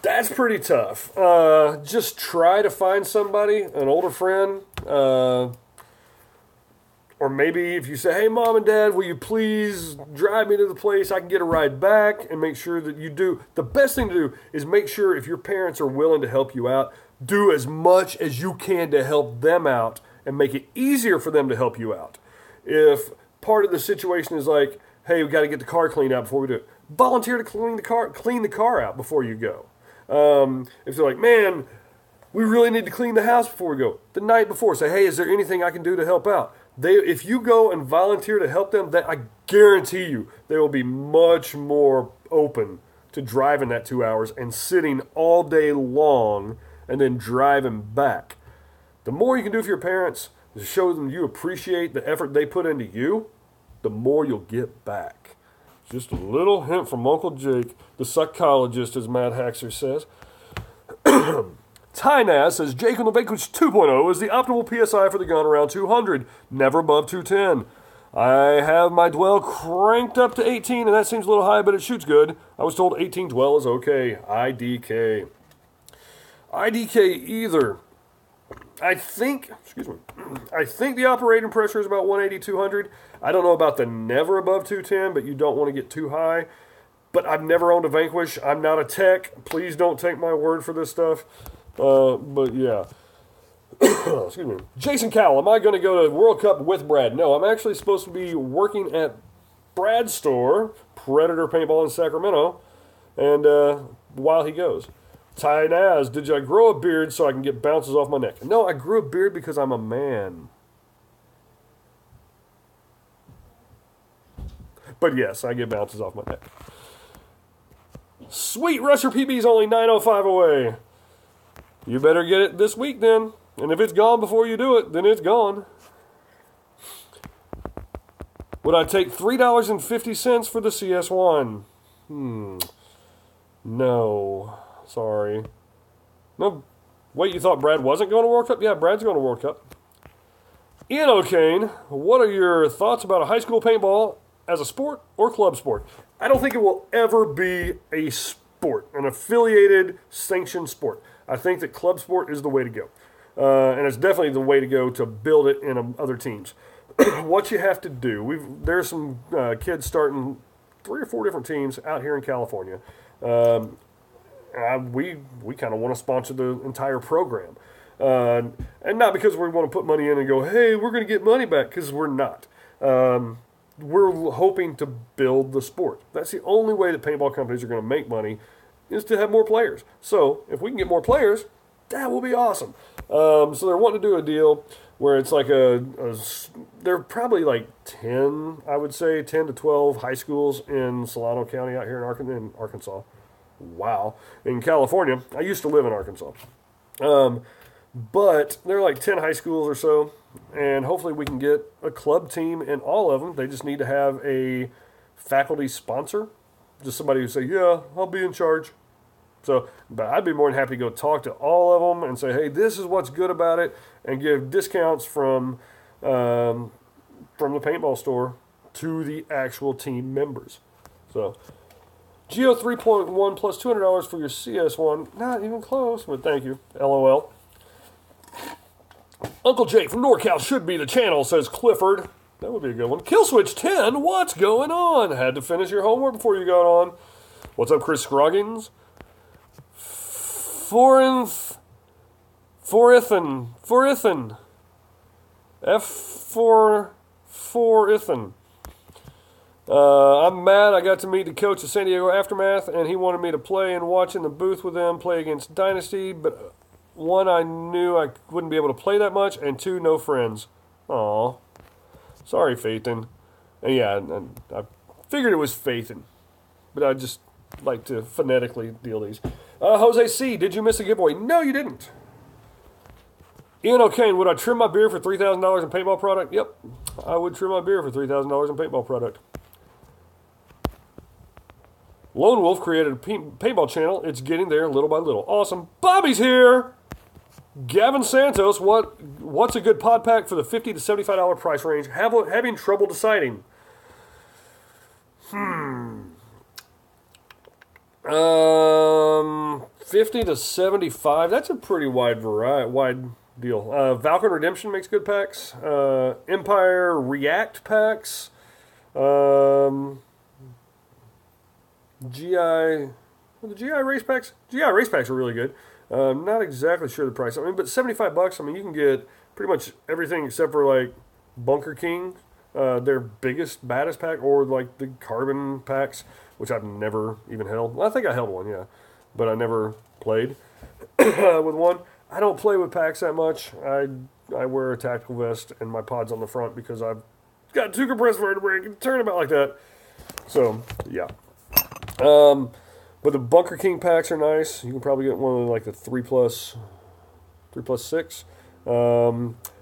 [SPEAKER 2] That's pretty tough. Just try to find somebody, an older friend, or maybe if you say, hey, Mom and Dad, will you please drive me to the place I can get a ride back, and make sure that you do. The best thing to do is make sure if your parents are willing to help you out, do as much as you can to help them out and make it easier for them to help you out. If part of the situation is like, hey, we got to get the car cleaned out before we do it, volunteer to clean the car out before you go. If they're like, man, we really need to clean the house before we go, the night before, say, hey, is there anything I can do to help out? If you go and volunteer to help them, I guarantee you they will be much more open to driving that 2 hours and sitting all day long and then driving back. The more you can do for your parents to show them you appreciate the effort they put into you, the more you'll get back. Just a little hint from Uncle Jake, the psychologist, as Matt Haxer says. Tynaz says, Jake on the Vanquish 2.0 is the optimal PSI for the gun around 200, never above 210. I have my dwell cranked up to 18, and that seems a little high, but it shoots good. I was told 18 dwell is okay. IDK either. I think the operating pressure is about 180, 200. I don't know about the never above 210, but you don't want to get too high. But I've never owned a Vanquish. I'm not a tech. Please don't take my word for this stuff. But yeah. Excuse me. Jason Cowell, am I going to go to World Cup with Brad? No, I'm actually supposed to be working at Brad's store, Predator Paintball in Sacramento, and while he goes. Ty Naz, did I grow a beard so I can get bounces off my neck? No, I grew a beard because I'm a man. But yes, I get bounces off my neck. Sweet Rusher PB is only 905 away. You better get it this week then. And if it's gone before you do it, then it's gone. Would I take $3.50 for the CS1? No. Sorry. No. Wait, you thought Brad wasn't going to World Cup? Yeah, Brad's going to World Cup. Ian O'Kane, what are your thoughts about a high school paintball as a sport or club sport? I don't think it will ever be a sport, an affiliated, sanctioned sport. I think that club sport is the way to go. And it's definitely the way to go to build it in other teams. What you have to do, there's some kids starting 3 or 4 different teams out here in California. We kind of want to sponsor the entire program. And not because we want to put money in and go, hey, we're going to get money back, because we're not. We're hoping to build the sport. That's the only way that paintball companies are going to make money, is to have more players. So if we can get more players, that will be awesome. So they're wanting to do a deal where it's like they're probably like 10, I would say, 10 to 12 high schools in Solano County out here in Arkansas. Wow. In California. I used to live in Arkansas. But there are like 10 high schools or so, and hopefully we can get a club team in all of them. They just need to have a faculty sponsor, just somebody who say, yeah, I'll be in charge. So, but I'd be more than happy to go talk to all of them and say, hey, this is what's good about it, and give discounts from the paintball store to the actual team members. So, Geo 3.1 plus $200 for your CS1. Not even close, but thank you. LOL. Uncle Jake from NorCal should be the channel, says Clifford. That would be a good one. Killswitch 10, what's going on? Had to finish your homework before you got on. What's up, Chris Scroggins? Forithan. Forithan. I'm mad I got to meet the coach of San Diego Aftermath, and he wanted me to play and watch in the booth with them play against Dynasty, but 1, I knew I wouldn't be able to play that much, and 2, no friends. Aw. Sorry, Phaethan. And yeah, I figured it was Phaethan, but I just like to phonetically deal these. Jose C., did you miss a giveaway? No, you didn't. Ian O'Kane, would I trim my beard for $3,000 in paintball product? Yep, I would trim my beard for $3,000 in paintball product. Lone Wolf created a paintball channel. It's getting there little by little. Awesome. Bobby's here. Gavin Santos, what's a good pod pack for the $50 to $75 price range? Having trouble deciding. 50 to 75. That's a pretty wide deal. Valkyrie Redemption makes good packs. Empire React packs. The GI race packs. GI race packs are really good. Not exactly sure the price. I mean, but $75. I mean, you can get pretty much everything except for like Bunker King, their biggest, baddest pack, or like the carbon packs, which I've never even held. Well, I think I held one, yeah, but I never played with one. I don't play with packs that much. I wear a tactical vest and my pod's on the front because I've got 2 compressed vertebrae and turn about like that. So yeah. But the Bunker King packs are nice. You can probably get one of like the 3+6.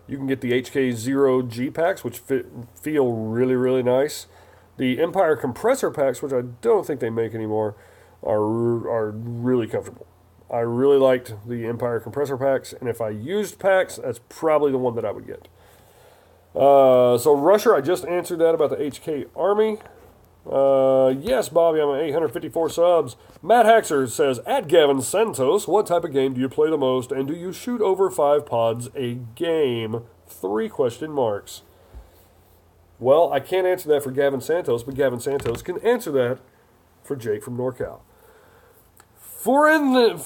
[SPEAKER 2] You can get the HK0G packs, which feel really, really nice. The Empire compressor packs, which I don't think they make anymore, are really comfortable. I really liked the Empire compressor packs, and if I used packs, that's probably the one that I would get. So Rusher, I just answered that about the HK Army. Yes, Bobby, I'm at 854 subs. Matt Haxer says, at Gavin Santos, what type of game do you play the most, and do you shoot over 5 pods a game? 3 question marks. Well, I can't answer that for Gavin Santos, but Gavin Santos can answer that for Jake from NorCal. Forinth.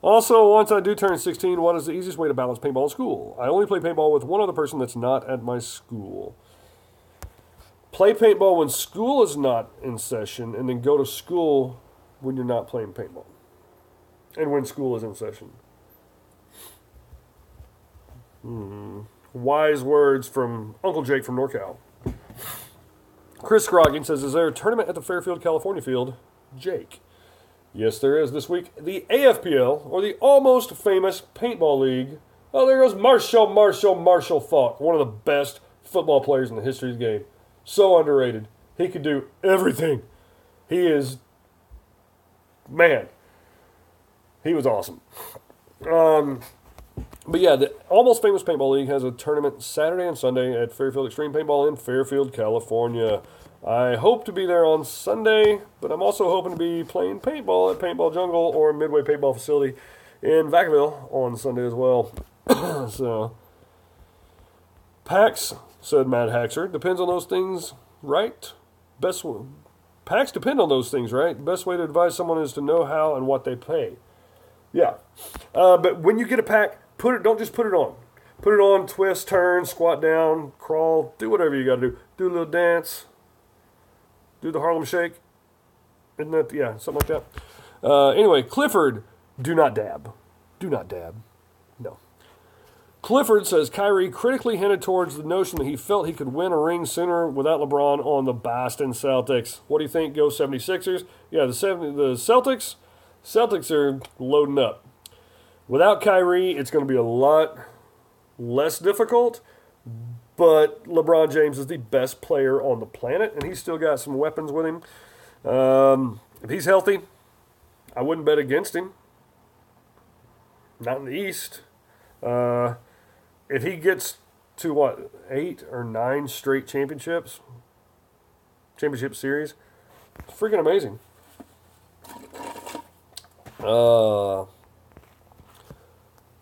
[SPEAKER 2] Also, once I do turn 16, what is the easiest way to balance paintball in school? I only play paintball with one other person that's not at my school. Play paintball when school is not in session, and then go to school when you're not playing paintball. And when school is in session. Wise words from Uncle Jake from NorCal. Chris Scroggins says, is there a tournament at the Fairfield, California field? Jake. Yes, there is this week. The AFPL, or the Almost Famous Paintball League. Oh, there goes Marshall Falk, one of the best football players in the history of the game. So underrated. He could do everything. He is, man, he was awesome. But yeah, the Almost Famous Paintball League has a tournament Saturday and Sunday at Fairfield Extreme Paintball in Fairfield, California. I hope to be there on Sunday, but I'm also hoping to be playing paintball at Paintball Jungle or Midway Paintball Facility in Vacaville on Sunday as well. So, PAX, said Matt Haxer, depends on those things, right? PAX depend on those things, right? Best way to advise someone is to know how and what they pay. Yeah. But when you get a pack, don't just put it on. Put it on, twist, turn, squat down, crawl, do whatever you got to do. Do a little dance. Do the Harlem Shake. Isn't that, yeah, something like that. Anyway, Clifford, do not dab. Do not dab. No. Clifford says Kyrie critically hinted towards the notion that he felt he could win a ring sooner without LeBron on the Boston Celtics. What do you think? Go 76ers? Yeah, the Celtics are loading up. Without Kyrie, it's going to be a lot less difficult, but LeBron James is the best player on the planet, and he's still got some weapons with him. If he's healthy, I wouldn't bet against him. Not in the East. If he gets to, 8 or 9 straight championship series, it's freaking amazing.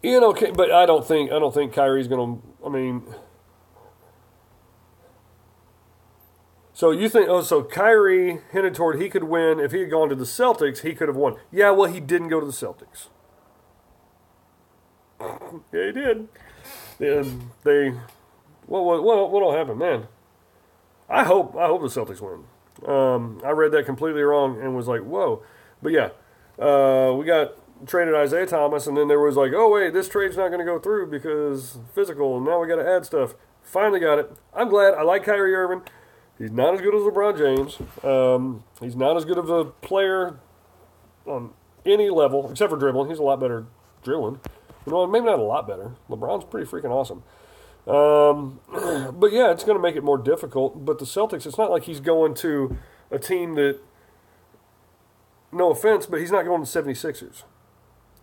[SPEAKER 2] Okay, but I don't think Kyrie's going to, so you think, so Kyrie hinted toward he could win. If he had gone to the Celtics, he could have won. Yeah, well, he didn't go to the Celtics. Yeah, he did. What'll happen, man? I hope the Celtics win. I read that completely wrong and was like, whoa. But yeah, we got traded Isaiah Thomas, and then there was like, oh wait, this trade's not going to go through because physical, and now we got to add stuff. Finally got it. I'm glad. I like Kyrie Irving. He's not as good as LeBron James. He's not as good of a player on any level, except for dribbling. He's a lot better dribbling. Maybe not a lot better. LeBron's pretty freaking awesome. But yeah, it's going to make it more difficult. But the Celtics, it's not like he's going to a team that, no offense, but he's not going to 76ers.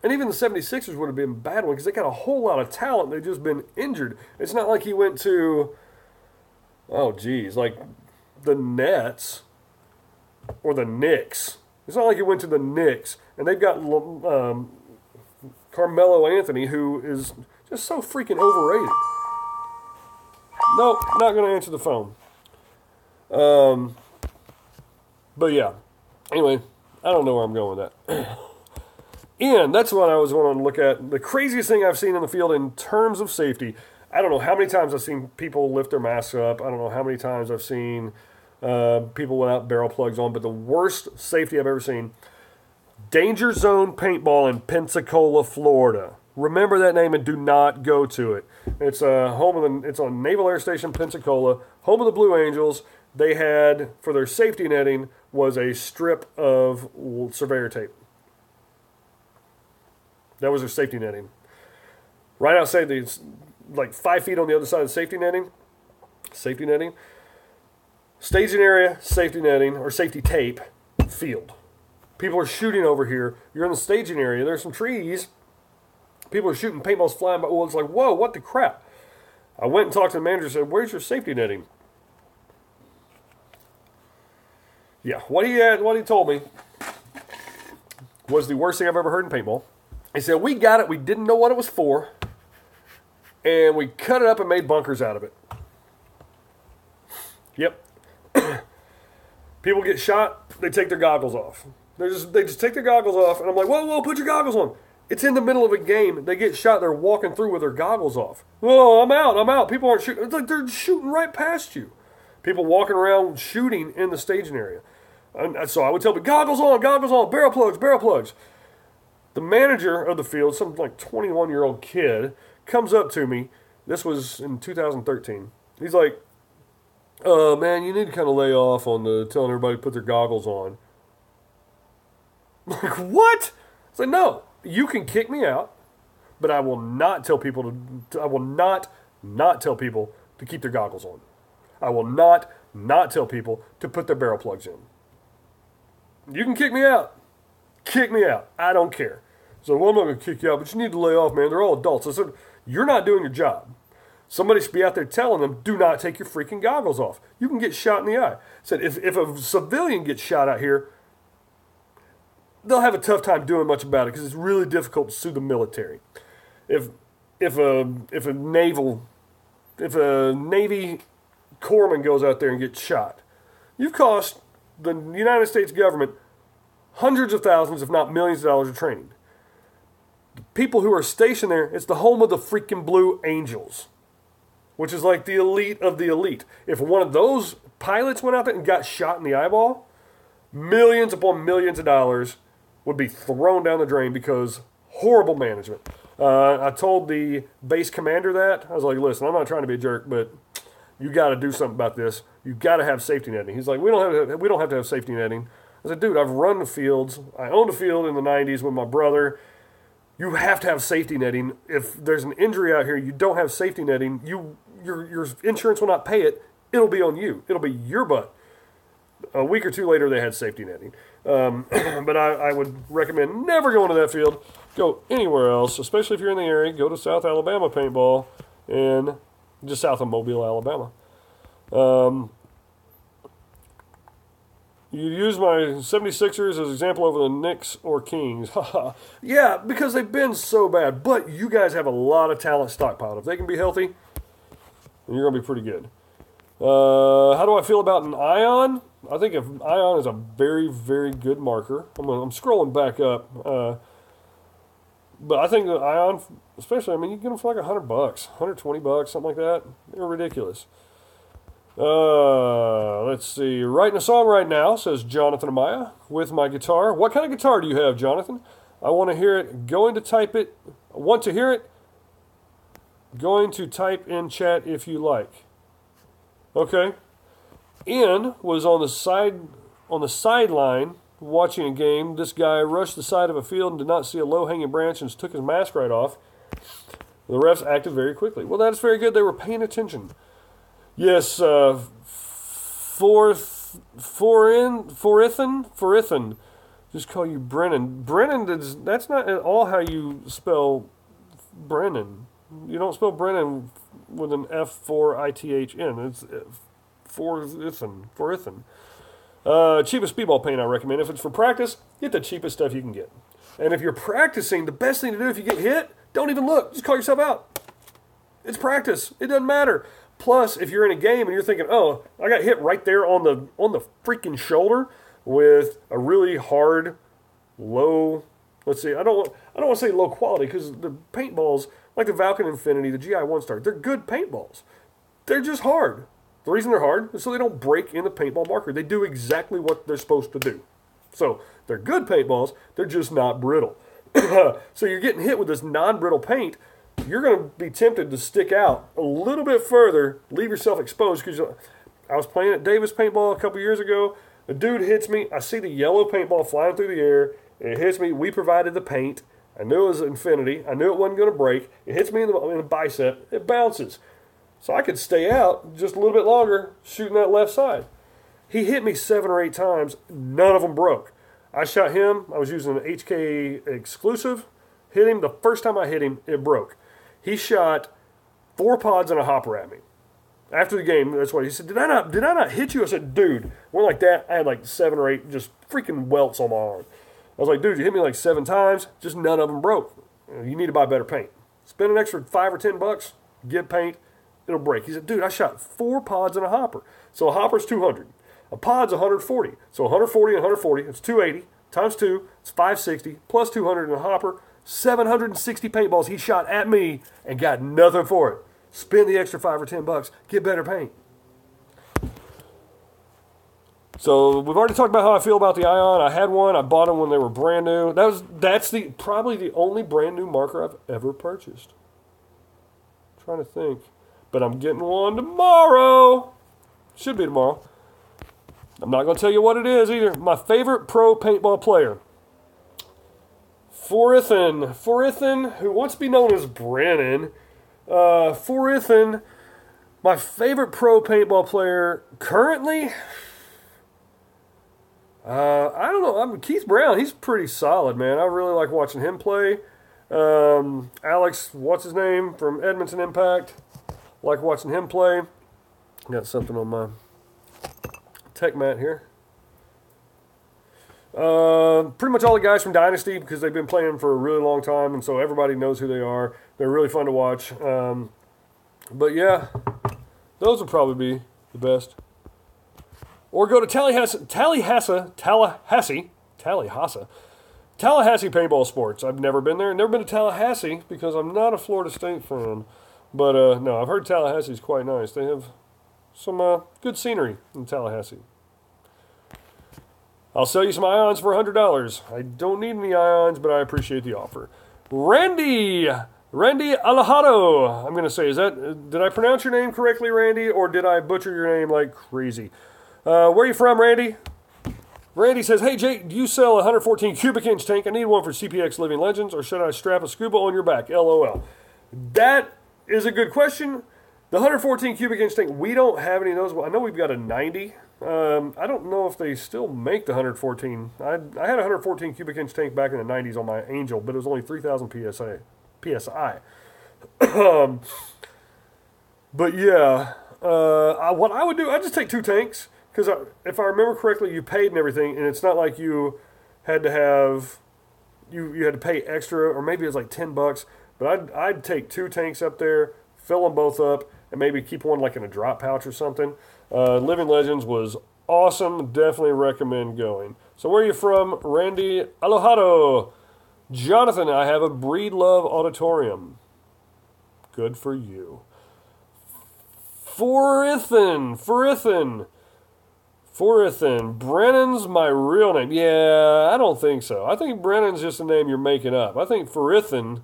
[SPEAKER 2] And even the 76ers would have been a bad one because they got a whole lot of talent. They've just been injured. It's not like he went to, like the Nets or the Knicks. It's not like he went to the Knicks. And they've got Carmelo Anthony, who is just so freaking overrated. Nope, not going to answer the phone. But yeah. Anyway, I don't know where I'm going with that. And that's what I was wanting to look at. The craziest thing I've seen in the field in terms of safety. I don't know how many times I've seen people lift their masks up. I don't know how many times I've seen people without barrel plugs on. But the worst safety I've ever seen, Danger Zone Paintball in Pensacola, Florida. Remember that name and do not go to it. It's it's on Naval Air Station, Pensacola, home of the Blue Angels. They had, for their safety netting, was a strip of surveyor tape. That was their safety netting. Right outside, like 5 feet on the other side of the safety netting. Staging area, safety netting, or safety tape, field. People are shooting over here. You're in the staging area. There's some trees. People are shooting, paintballs flying by. Well, it's like, whoa, what the crap? I went and talked to the manager and said, where's your safety netting? Yeah, what he told me was the worst thing I've ever heard in paintball. He said, we got it. We didn't know what it was for. And we cut it up and made bunkers out of it. Yep. People get shot. They take their goggles off. They just take their goggles off. And I'm like, whoa, put your goggles on. It's in the middle of a game. They get shot. They're walking through with their goggles off. Whoa, I'm out. People aren't shooting. It's like they're shooting right past you. People walking around shooting in the staging area. And so I would tell them, goggles on, barrel plugs. The manager of the field, some like 21-year-old kid, comes up to me. This was in 2013. He's like, man, you need to kind of lay off on the telling everybody to put their goggles on. I'm like, what? I said, no, you can kick me out, but I will not tell people to. I will not tell people to keep their goggles on. I will not tell people to put their barrel plugs in. You can kick me out. Kick me out. I don't care. So, well, I'm not going to kick you out, but you need to lay off, man. They're all adults. I said, you're not doing your job. Somebody should be out there telling them, do not take your freaking goggles off. You can get shot in the eye. Said if a civilian gets shot out here, they'll have a tough time doing much about it because it's really difficult to sue the military. If a Navy corpsman goes out there and gets shot, you've cost the United States government hundreds of thousands, if not millions of dollars of training. The people who are stationed there, it's the home of the freaking Blue Angels, which is like the elite of the elite. If one of those pilots went out there and got shot in the eyeball, millions upon millions of dollars would be thrown down the drain because horrible management. I told the base commander that. I was like, listen, I'm not trying to be a jerk, but you got to do something about this. You got to have safety netting. He's like, we don't have to have safety netting. I said, dude, I've run the fields. I owned a field in the 90s with my brother. You have to have safety netting. If there's an injury out here, you don't have safety netting, your insurance will not pay it. It'll be on you. It'll be your butt. A week or two later, they had safety netting. But I would recommend never going to that field. Go anywhere else, especially if you're in the area. Go to South Alabama paintball and just south of Mobile, Alabama. You use my 76ers as an example over the Knicks or Kings. Yeah, because they've been so bad. But you guys have a lot of talent stockpiled. If they can be healthy, then you're going to be pretty good. How do I feel about an ion? I think an ion is a very, very good marker. I'm scrolling back up. But I think the ion, especially, I mean, you can get them for like $100, $120, something like that. They're ridiculous. Let's see. Writing a song right now, says Jonathan Amaya, with my guitar. What kind of guitar do you have, Jonathan? I want to hear it. Going to type it. Want to hear it? Going to type in chat if you like. Okay. Ian was on the sideline watching a game. This guy rushed the side of a field and did not see a low-hanging branch and took his mask right off. The refs acted very quickly. Well, that's very good. They were paying attention. Yes, Forithan. Just call you Brennan. Brennan, that's not at all how you spell Brennan. You don't spell Brennan with an F-4-I-T-H-N. It's Forithan. Cheapest speedball paint I recommend. If it's for practice, get the cheapest stuff you can get. And if you're practicing, the best thing to do if you get hit, don't even look. Just call yourself out. It's practice. It doesn't matter. Plus, if you're in a game and you're thinking, oh, I got hit right there on the freaking shoulder with a really hard, low, let's see, I don't want to say low quality because the paintballs, like the Valken Infinity, the GI 1-Star, they're good paintballs. They're just hard. The reason they're hard is so they don't break in the paintball marker. They do exactly what they're supposed to do. So they're good paintballs, they're just not brittle. So you're getting hit with this non-brittle paint, you're going to be tempted to stick out a little bit further, leave yourself exposed. Because I was playing at Davis Paintball a couple years ago. A dude hits me. I see the yellow paintball flying through the air. It hits me. We provided the paint. I knew it was Infinity. I knew it wasn't going to break. It hits me in the bicep. It bounces. So I could stay out just a little bit longer shooting that left side. He hit me 7 or 8 times. None of them broke. I shot him. I was using an HK exclusive. Hit him. The first time I hit him, it broke. He shot 4 pods and a hopper at me. After the game, that's what he said. Did I not hit you? I said, dude, went like that. I had like 7 or 8 just freaking welts on my arm. I was like, dude, you hit me like 7 times. Just none of them broke. You need to buy better paint. Spend an extra $5 or $10. Get paint. It'll break. He said, dude, I shot 4 pods and a hopper. So a hopper's 200. A pod's 140. So 140 and 140, it's 280. Times 2, it's 560. Plus 200 in a hopper. 760 paintballs he shot at me and got nothing for it. Spend the extra $5 or $10. Get better paint. So we've already talked about how I feel about the Ion. I had one. I bought them when they were brand new. That's probably the only brand new marker I've ever purchased. I'm trying to think. But I'm getting one tomorrow. Should be tomorrow. I'm not going to tell you what it is either. My favorite pro paintball player. Forithan, who wants to be known as Brennan. Forithan, my favorite pro paintball player currently, I don't know. Keith Brown, he's pretty solid, man. I really like watching him play. Alex, what's his name, from Edmonton Impact. Like watching him play. Got something on my tech mat here. Pretty much all the guys from Dynasty, because they've been playing for a really long time, and so everybody knows who they are. They're really fun to watch. But yeah, those would probably be the best. Or go to Tallahassee Paintball Sports. I've never been there. Never been to Tallahassee because I'm not a Florida State fan. But no, I've heard Tallahassee's quite nice. They have some good scenery in Tallahassee. I'll sell you some ions for $100. I don't need any ions, but I appreciate the offer. Randy Alejado. I'm going to say, did I pronounce your name correctly, Randy, or did I butcher your name like crazy? Where are you from, Randy? Randy says, hey, Jake, do you sell a 114 cubic inch tank? I need one for CPX Living Legends, or should I strap a scuba on your back? LOL. That is a good question. The 114 cubic inch tank, we don't have any of those. Well, I know we've got a 90. I don't know if they still make the 114. I had a 114 cubic inch tank back in the 90s on my Angel, but it was only 3,000 PSI. But yeah, what I would do, I'd just take 2 tanks. Because if I remember correctly, you paid and everything, and it's not like you had to have, you had to pay extra, or maybe it was like $10. But I'd take 2 tanks up there, fill them both up, and maybe keep one like in a drop pouch or something. Living Legends was awesome. Definitely recommend going. So where are you from? Randy Alojado. Jonathan, I have a Breedlove Auditorium. Good for you. Forithan. Brennan's my real name. Yeah, I don't think so. I think Brennan's just a name you're making up. I think Forithan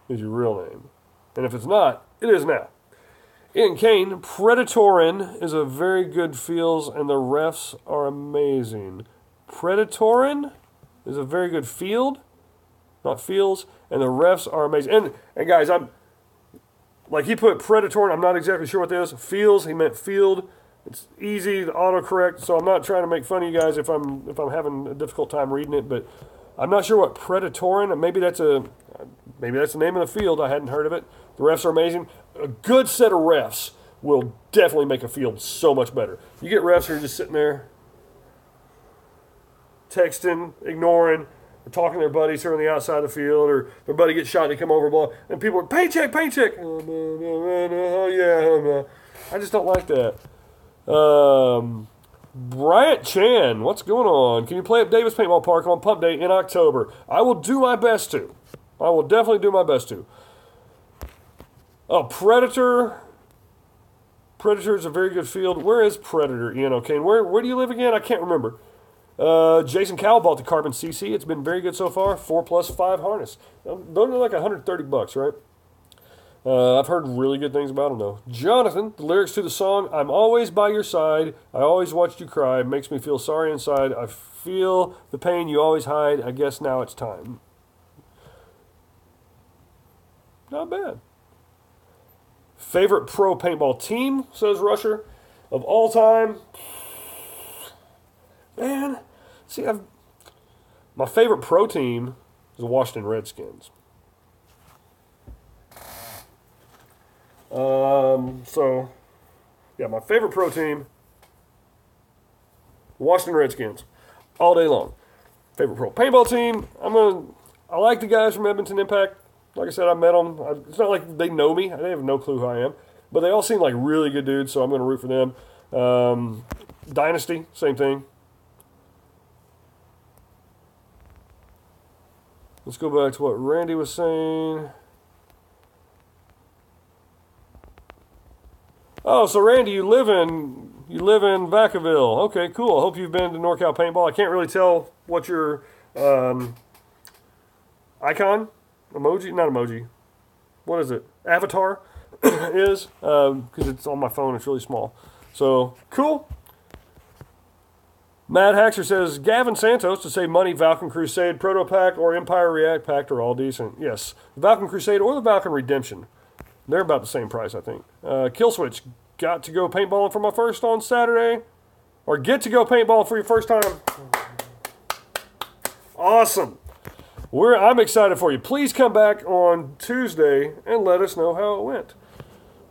[SPEAKER 2] is your real name. And if it's not, it is now. Ian Kane, Predatorin is a very good feels, and the refs are amazing. Predatorin is a very good field, not feels, and the refs are amazing. And guys, like he put Predatorin, I'm not exactly sure what that is. Feels, he meant field. It's easy to autocorrect, so I'm not trying to make fun of you guys if I'm having a difficult time reading it, but I'm not sure what Predatorin, maybe that's the name of the field. I hadn't heard of it. The refs are amazing. A good set of refs will definitely make a field so much better. You get refs who are just sitting there texting, ignoring, or talking to their buddies who are on the outside of the field, or their buddy gets shot and they come over, blah, and people are, paint check. Oh, yeah. I just don't like that. Bryant Chan, what's going on? Can you play at Davis Paintball Park on Pump Day in October? I will do my best to. I will definitely do my best to. Oh, Predator. Predator is a very good field. Where is Predator, Ian O'Kane? Where do you live again? I can't remember. Jason Cowell bought the Carbon CC. It's been very good so far. 4+5 harness. Those are like $130, right? I've heard really good things about them, though. Jonathan, the lyrics to the song, I'm always by your side. I always watched you cry. Makes me feel sorry inside. I feel the pain you always hide. I guess now it's time. Not bad. Favorite pro paintball team, says Rusher, of all time. Man, see, my favorite pro team is the Washington Redskins. So, yeah, my favorite pro team, Washington Redskins, all day long. Favorite pro paintball team, I like the guys from Edmonton Impact. Like I said, I met them. It's not like they know me. They have no clue who I am. But they all seem like really good dudes, so I'm going to root for them. Dynasty, same thing. Let's go back to what Randy was saying. Oh, so Randy, you live in Vacaville. Okay, cool. I hope you've been to NorCal Paintball. I can't really tell what your icon, not emoji. What is it? Avatar is, because it's on my phone. It's really small. So cool. Mad Haxer says Gavin Santos to save money. Valken Crusade, Proto Pack, or Empire React Pack are all decent. Yes, the Valken Crusade or the Valken Redemption. They're about the same price, I think. Killswitch, got to go paintballing for my first on Saturday. Or get to go paintballing for your first time. Awesome. I'm excited for you. Please come back on Tuesday and let us know how it went.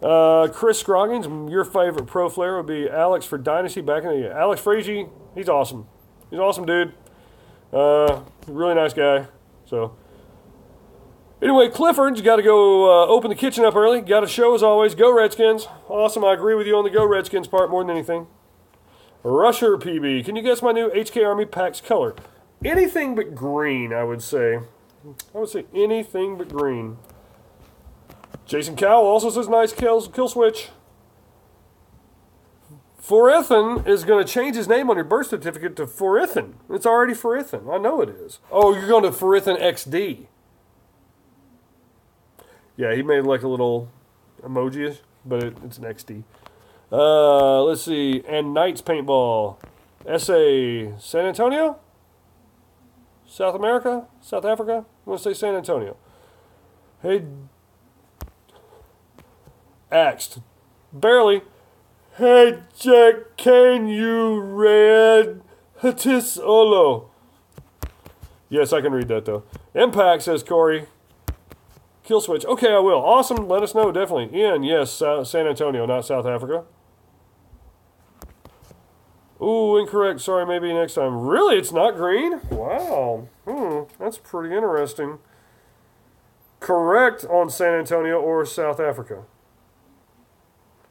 [SPEAKER 2] Chris Scroggins, your favorite pro player would be Alex for Dynasty back in the day. Alex Frazier, he's awesome. He's an awesome dude. Really nice guy. So, anyway, Clifford's got to go open the kitchen up early. Got a show as always. Go Redskins. Awesome. I agree with you on the Go Redskins part more than anything. Rusher PB. Can you guess my new HK Army Packs color? Anything but green, I would say. I would say anything but green. Jason Cowell also says nice kill switch. Forethan is going to change his name on your birth certificate to Forethan. It's already Forethan. I know it is. Oh, you're going to Forethan XD. Yeah, he made like a little emoji, but it's an XD. Let's see. And Knights Paintball. SA San Antonio? South America? South Africa? I'm going to say San Antonio. Hey, Axed. Barely. Hey, Jack, can you read Hatis Olo? Yes, I can read that, though. Impact, says Corey. Kill switch. Okay, I will. Awesome. Let us know, definitely. Ian, yes, San Antonio, not South Africa. Ooh, incorrect. Sorry, maybe next time. Really? It's not green? Wow. That's pretty interesting. Correct on San Antonio or South Africa.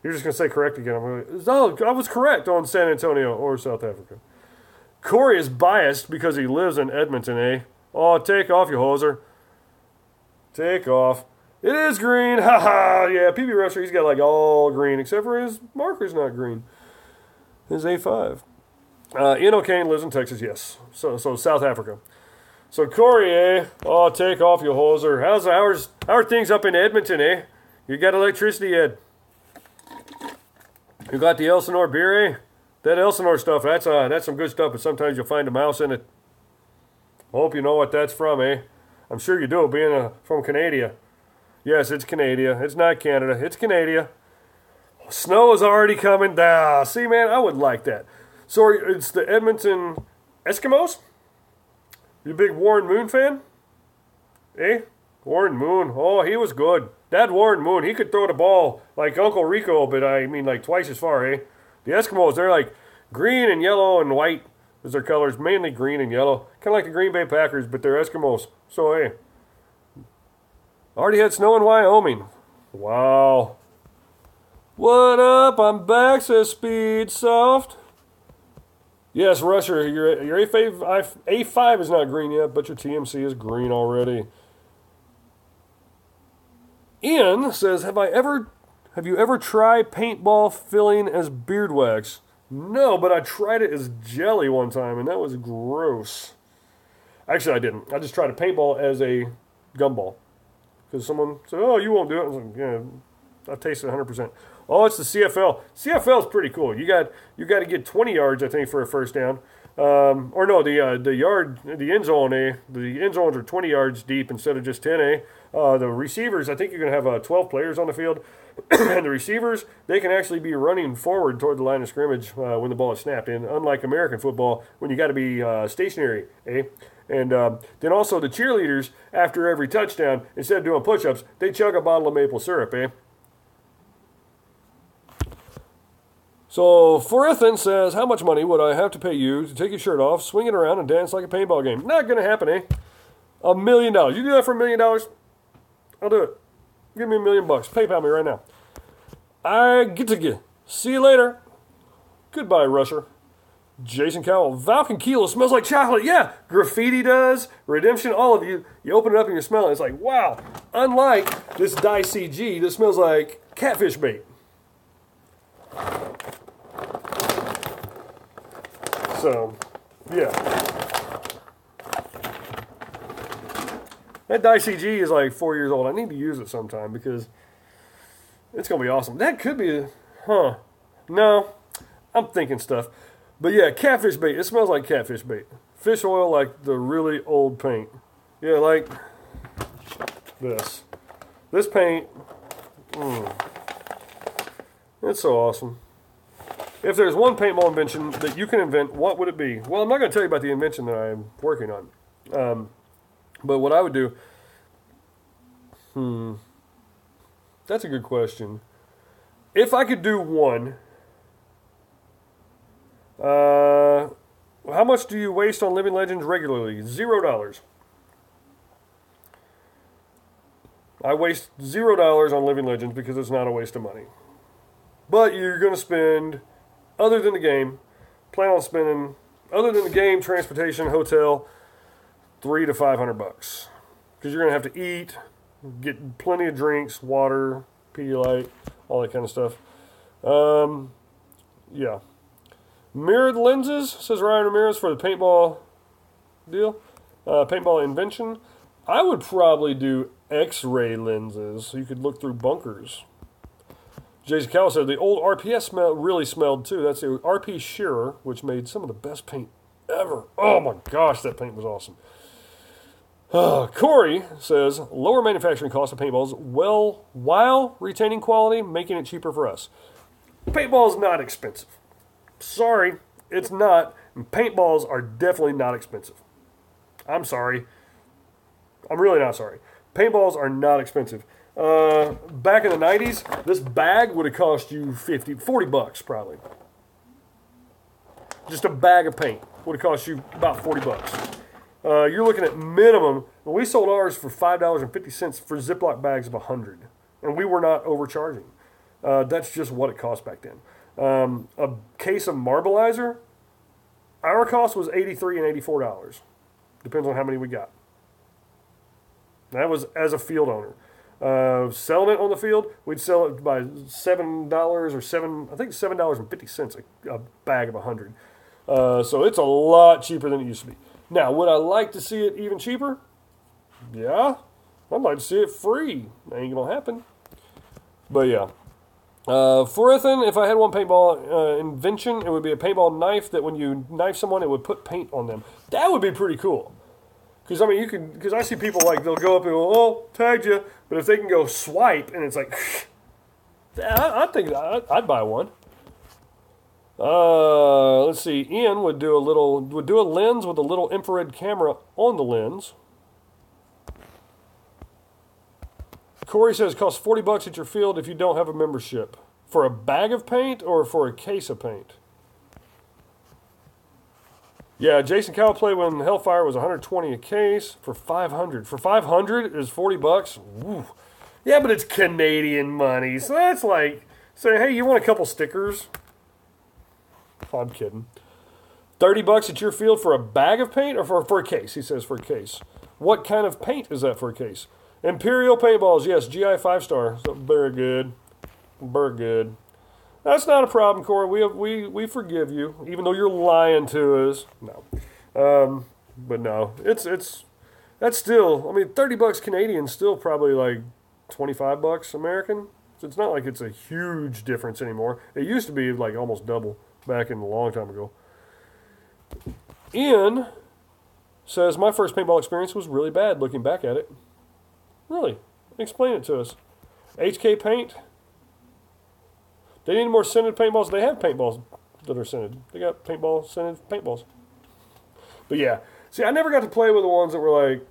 [SPEAKER 2] You're just going to say correct again. Oh, I was correct on San Antonio or South Africa. Corey is biased because he lives in Edmonton, eh? Oh, take off, you hoser. Take off. It is green. Haha. Yeah, PB Rusher, he's got like all green, except for his marker's not green. His A5. Ian O'Kane lives in Texas, yes. So South Africa. So Corey, eh? Oh, take off, you hoser. How are things up in Edmonton, eh? You got electricity, Ed? You got the Elsinore beer, eh? That Elsinore stuff, that's some good stuff, but sometimes you'll find a mouse in it. Hope you know what that's from, eh? I'm sure you do, being from Canada. Yes, it's Canada. It's not Canada. It's Canada. Snow is already coming. See, man, I would like that. So it's the Edmonton Eskimos? You a big Warren Moon fan? Eh? Warren Moon. Oh, he was good. That Warren Moon, he could throw the ball like Uncle Rico, but I mean like twice as far, eh? The Eskimos, they're like green and yellow and white is their colors, mainly green and yellow. Kind of like the Green Bay Packers, but they're Eskimos. So, hey. Already had snow in Wyoming. Wow. What up? I'm back, says Speed Soft. Yes, Rusher, your A5 is not green yet, but your TMC is green already. Ian says, have you ever tried paintball filling as beard wax? No, but I tried it as jelly one time, and that was gross. Actually, I didn't. I just tried a paintball as a gumball. Because someone said, oh, you won't do it. I was like, yeah, I tasted 100%. Oh, it's the CFL. CFL is pretty cool. You got to get 20 yards, I think, for a first down. Or no, the end zone, eh? The end zones are 20 yards deep instead of just 10, eh? The receivers, I think you're going to have 12 players on the field. And the receivers, they can actually be running forward toward the line of scrimmage when the ball is snapped. And unlike American football, when you got to be stationary, eh? And then also the cheerleaders, after every touchdown, instead of doing push-ups, they chug a bottle of maple syrup, eh? So, Forethan says, how much money would I have to pay you to take your shirt off, swing it around, and dance like a paintball game? Not going to happen, eh? $1 million. You do that for $1 million? I'll do it. Give me $1 million. PayPal me right now. I get to get. See you later. Goodbye, Rusher. Jason Cowell. Valken Kilo smells like chocolate. Yeah, graffiti does. Redemption, all of you. You open it up and you smell it. It's like, wow. Unlike this Dye CG, this smells like catfish bait. So, yeah. That Dye CG is like 4 years old. I need to use it sometime because it's going to be awesome. That could be, no, I'm thinking stuff. But yeah, catfish bait. It smells like catfish bait. Fish oil like the really old paint. Yeah, like this. This paint, it's so awesome. If there's one paintball invention that you can invent, what would it be? Well, I'm not going to tell you about the invention that I'm working on. But what I would do, that's a good question. If I could do one, how much do you waste on Living Legends regularly? $0. I waste $0 on Living Legends because it's not a waste of money. But you're going to spend, other than the game, plan on spending, other than the game, transportation, hotel, $300 to $500 bucks. Because you're going to have to eat, get plenty of drinks, water, Pedialyte, all that kind of stuff. Yeah. Mirrored lenses, says Ryan Ramirez, for the paintball deal. Paintball invention. I would probably do X-ray lenses so you could look through bunkers. Jason Cowell said the old RPS really smelled too. That's the RP Shearer, which made some of the best paint ever. Oh my gosh, that paint was awesome. Corey says lower manufacturing cost of paintballs while retaining quality, making it cheaper for us. Paintball is not expensive. Sorry, it's not. And paintballs are definitely not expensive. I'm sorry. I'm really not sorry. Paintballs are not expensive. Back in the 90s, this bag would have cost you 40 bucks probably. Just a bag of paint would have cost you about 40 bucks. You're looking at minimum. We sold ours for $5.50 for Ziploc bags of 100, and we were not overcharging. That's just what it cost back then. A case of Marbleizer, our cost was $83 and $84. Depends on how many we got. That was as a field owner. Selling it on the field, we'd sell it by $7 or $7.50 a bag of 100. So it's a lot cheaper than it used to be. Now, would I like to see it even cheaper? Yeah, I'd like to see it free. Ain't gonna happen. But yeah. For Ethan, if I had one paintball invention, it would be a paintball knife that when you knife someone, it would put paint on them. That would be pretty cool. Because, I mean, because I see people like, they'll go up and go, oh, tagged you. But if they can go swipe, and it's like, I think I'd buy one. Let's see. Ian would do a lens with a little infrared camera on the lens. Corey says it costs 40 bucks at your field if you don't have a membership. For a bag of paint or for a case of paint? Yeah, Jason Cowell played when Hellfire was 120 a case for 500. For 500 is 40 bucks. Woo. Yeah, but it's Canadian money, so that's like saying, hey, you want a couple stickers? I'm kidding. 30 bucks at your field for a bag of paint or for a case? He says for a case. What kind of paint is that for a case? Imperial paintballs, yes, GI 5-star. So very good. Very good. That's not a problem, Corey. We forgive you, even though you're lying to us. No, but no, it's that's still. I mean, 30 bucks Canadian, still probably like 25 bucks American. So it's not like it's a huge difference anymore. It used to be like almost double back in a long time ago. Ian says my first paintball experience was really bad. Looking back at it, really, explain it to us. HK Paint. They need more scented paintballs. They have paintballs that are scented. They got scented paintballs. But yeah. See, I never got to play with the ones that were like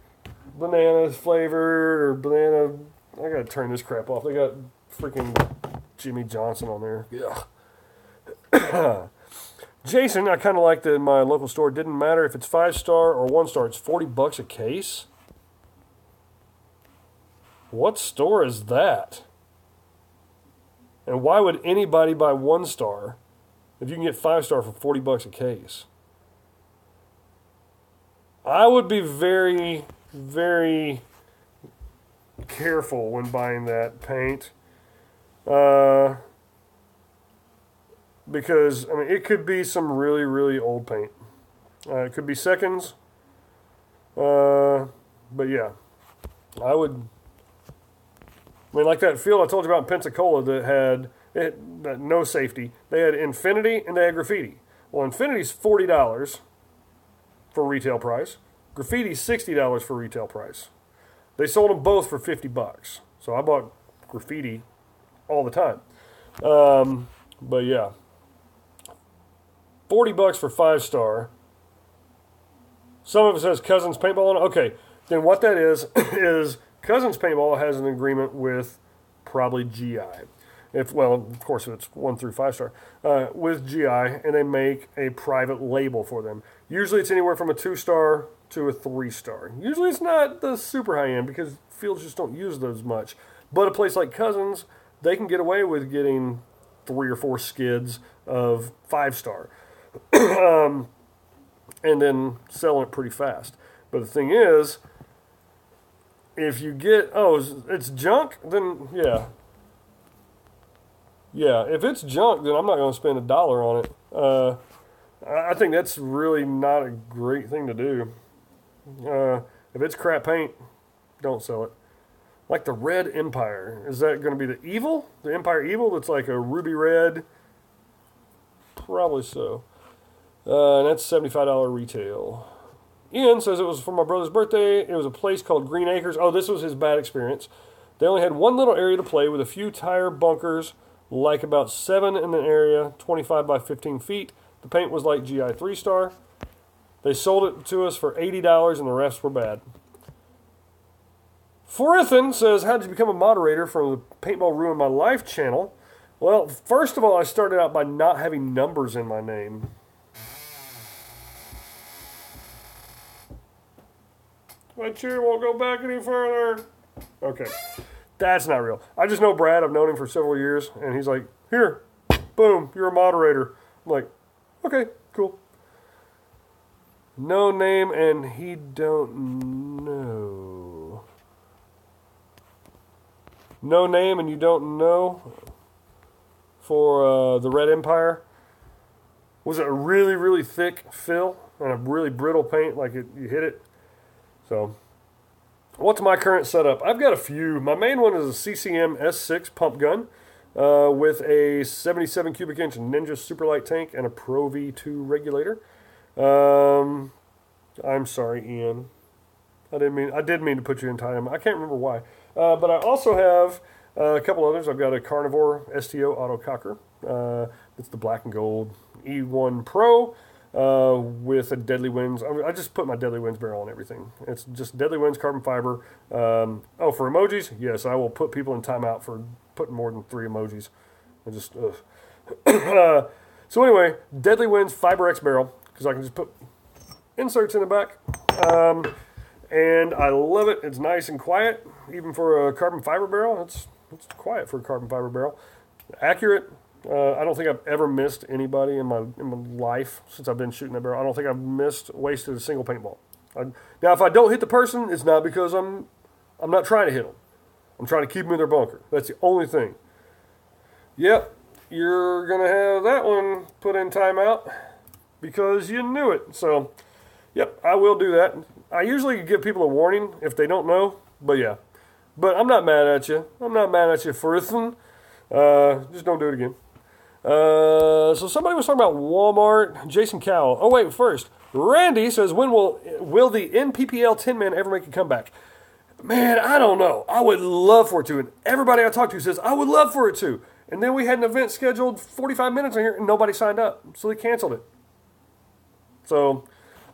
[SPEAKER 2] banana flavored or banana. I got to turn this crap off. They got freaking Jimmy Johnson on there. Yeah. Jason, I kind of like that in my local store. Didn't matter if it's 5-star or 1-star. It's 40 bucks a case. What store is that? And why would anybody buy 1-star if you can get 5-star for 40 bucks a case? I would be very, very careful when buying that paint. Because, I mean, it could be some really, really old paint. It could be seconds. But yeah, I would... I mean, like that field I told you about in Pensacola that had no safety. They had Infinity and they had Graffiti. Well, Infinity's $40 for retail price. Graffiti's $60 for retail price. They sold them both for 50 bucks. So I bought Graffiti all the time. But yeah. 40 bucks for 5-star. Some of it says Cousins Paintball on it. Okay, then what that is Cousins Paintball has an agreement with probably GI. Well, of course, if it's 1 through 5 star, with GI, and they make a private label for them. Usually it's anywhere from a 2-star to a 3-star. Usually it's not the super high end because fields just don't use those much. But a place like Cousins, they can get away with getting 3 or 4 skids of 5-star. And then selling it pretty fast. But the thing is, if you get, it's junk, then yeah. Yeah, if it's junk, then I'm not going to spend $1 on it. I think that's really not a great thing to do. If it's crap paint, don't sell it. Like the Red Empire. Is that going to be the Evil? The Empire Evil that's like a ruby red? Probably so. And that's $75 retail. Ian says it was for my brother's birthday. It was a place called Green Acres. Oh, this was his bad experience. They only had one little area to play with a few tire bunkers, like about 7 in the area, 25 by 15 feet. The paint was like GI 3-star. They sold it to us for $80 and the refs were bad. Forithan says, how did you become a moderator from the Paintball Ruin My Life channel? Well, first of all, I started out by not having numbers in my name. My chair won't go back any further. Okay. That's not real. I just know Brad. I've known him for several years. And he's like, here, boom, you're a moderator. I'm like, okay, cool. No name and he don't know. No name and you don't know for the Red Empire. Was it a really, really thick fill and a really brittle paint like you hit it? So, what's my current setup? I've got a few. My main one is a CCM S6 pump gun with a 77 cubic inch Ninja Superlight tank and a Pro V2 regulator. I'm sorry, Ian. I did mean to put you in time. I can't remember why. But I also have a couple others. I've got a Carnivore STO auto cocker. It's the black and gold E1 Pro. With a Deadly Winds. I just put my Deadly Winds barrel on everything. It's just Deadly Winds carbon fiber. For emojis, yes, I will put people in timeout for putting more than 3 emojis. I just, so anyway, Deadly Winds Fiber X barrel, because I can just put inserts in the back. And I love it. It's nice and quiet, even for a carbon fiber barrel. It's quiet for a carbon fiber barrel. Accurate. I don't think I've ever missed anybody in my life since I've been shooting that barrel. I don't think I've wasted a single paintball. Now, if I don't hit the person, it's not because I'm not trying to hit them. I'm trying to keep them in their bunker. That's the only thing. Yep, you're going to have that one put in timeout because you knew it. So, yep, I will do that. I usually give people a warning if they don't know, but yeah. But I'm not mad at you. I'm not mad at you for it. Just don't do it again. So somebody was talking about Walmart. Jason Cowell. Oh wait, first Randy says, when will the NPPL 10-man ever make a comeback? Man, I don't know. I would love for it to, and everybody I talk to says I would love for it to. And then we had an event scheduled 45 minutes in here, and nobody signed up, so they canceled it. So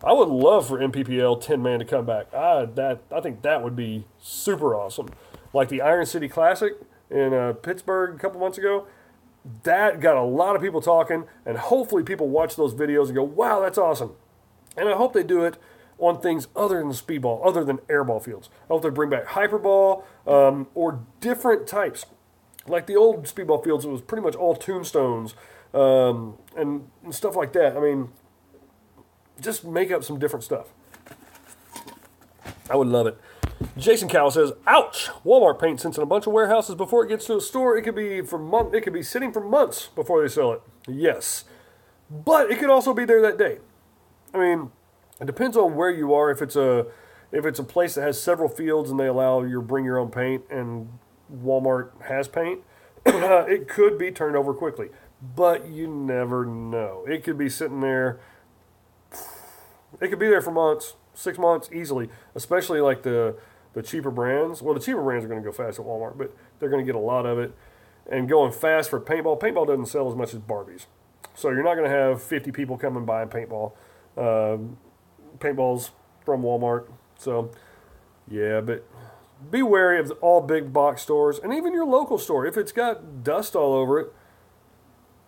[SPEAKER 2] I would love for NPPL 10-man to come back. I think that would be super awesome. Like the Iron City Classic in Pittsburgh a couple months ago. That got a lot of people talking, and hopefully people watch those videos and go, wow, that's awesome. And I hope they do it on things other than speedball, other than airball fields. I hope they bring back hyperball or different types. Like the old speedball fields, it was pretty much all tombstones and stuff like that. I mean, just make up some different stuff. I would love it. Jason Cowell says, ouch! Walmart paint sits in a bunch of warehouses before it gets to a store. It could be sitting for months before they sell it. Yes. But it could also be there that day. I mean, it depends on where you are. If it's a place that has several fields and they allow you to bring your own paint and Walmart has paint, it could be turned over quickly. But you never know. It could be sitting there. It could be there for months. 6 months easily, especially like the cheaper brands. Well, the cheaper brands are going to go fast at Walmart, but they're going to get a lot of it. And going fast for paintball. Paintball doesn't sell as much as Barbies. So you're not going to have 50 people come and buy paintballs from Walmart. So, yeah, but be wary of all big box stores and even your local store. If it's got dust all over it,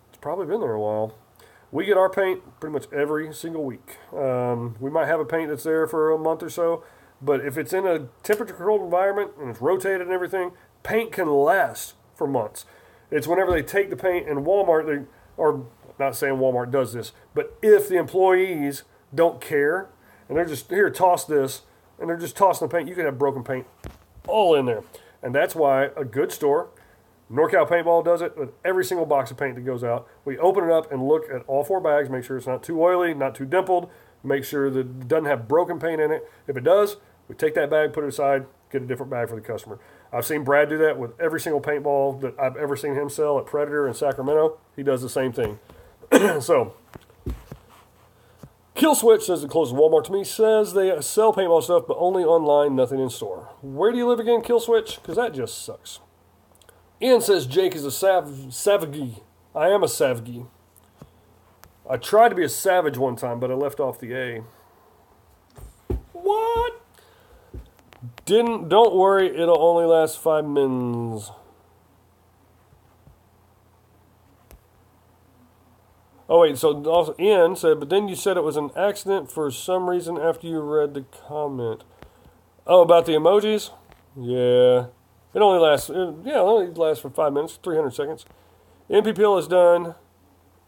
[SPEAKER 2] it's probably been there a while. We get our paint pretty much every single week. We might have a paint that's there for a month or so, but if it's in a temperature-controlled environment and it's rotated and everything, paint can last for months. It's whenever they take the paint in Walmart, or not saying Walmart does this, but if the employees don't care and they're just, here, toss this, and they're just tossing the paint, you can have broken paint all in there. And that's why a good store, NorCal Paintball does it with every single box of paint that goes out. We open it up and look at all 4 bags, make sure it's not too oily, not too dimpled, make sure that it doesn't have broken paint in it. If it does, we take that bag, put it aside, get a different bag for the customer. I've seen Brad do that with every single paintball that I've ever seen him sell at Predator in Sacramento. He does the same thing. So, Kill Switch says the closest Walmart to me, says they sell paintball stuff, but only online, nothing in store. Where do you live again, Kill Switch? Because that just sucks. Ian says Jake is a savage. I am a savage. I tried to be a savage one time, but I left off the A. What? Don't worry, it'll only last 5 minutes. Oh wait, so also Ian said, but then you said it was an accident for some reason after you read the comment. Oh, about the emojis? Yeah. It only lasts for 5 minutes, 300 seconds. MPPL is done.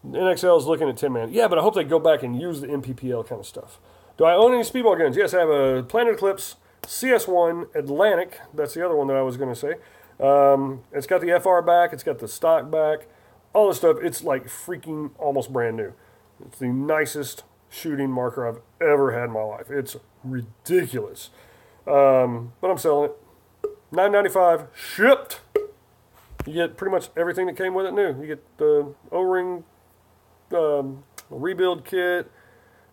[SPEAKER 2] NXL is looking at 10 man. Yeah, but I hope they go back and use the MPPL kind of stuff. Do I own any speedball guns? Yes, I have a Planet Eclipse CS1 Atlantic. That's the other one that I was going to say. It's got the FR back. It's got the stock back. All this stuff. It's like freaking almost brand new. It's the nicest shooting marker I've ever had in my life. It's ridiculous. But I'm selling it. $9.95 shipped. You get pretty much everything that came with it new. You get the O-ring rebuild kit.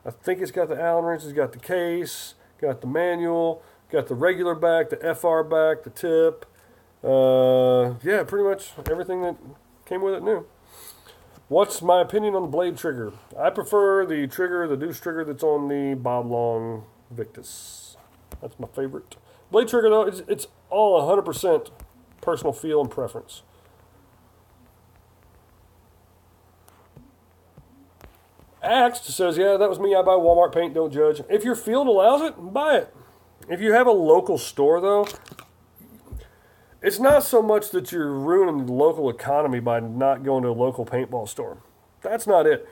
[SPEAKER 2] I think it's got the Allen wrench. It's got the case. Got the manual. Got the regular back, the FR back, the tip. Yeah, pretty much everything that came with it new. What's my opinion on the blade trigger? I prefer the trigger, the deuce trigger that's on the Bob Long Victus. That's my favorite. Blade trigger, though, it's all 100% personal feel and preference. Axed says, yeah, that was me. I buy Walmart paint, don't judge. If your field allows it, buy it. If you have a local store, though, it's not so much that you're ruining the local economy by not going to a local paintball store. That's not it.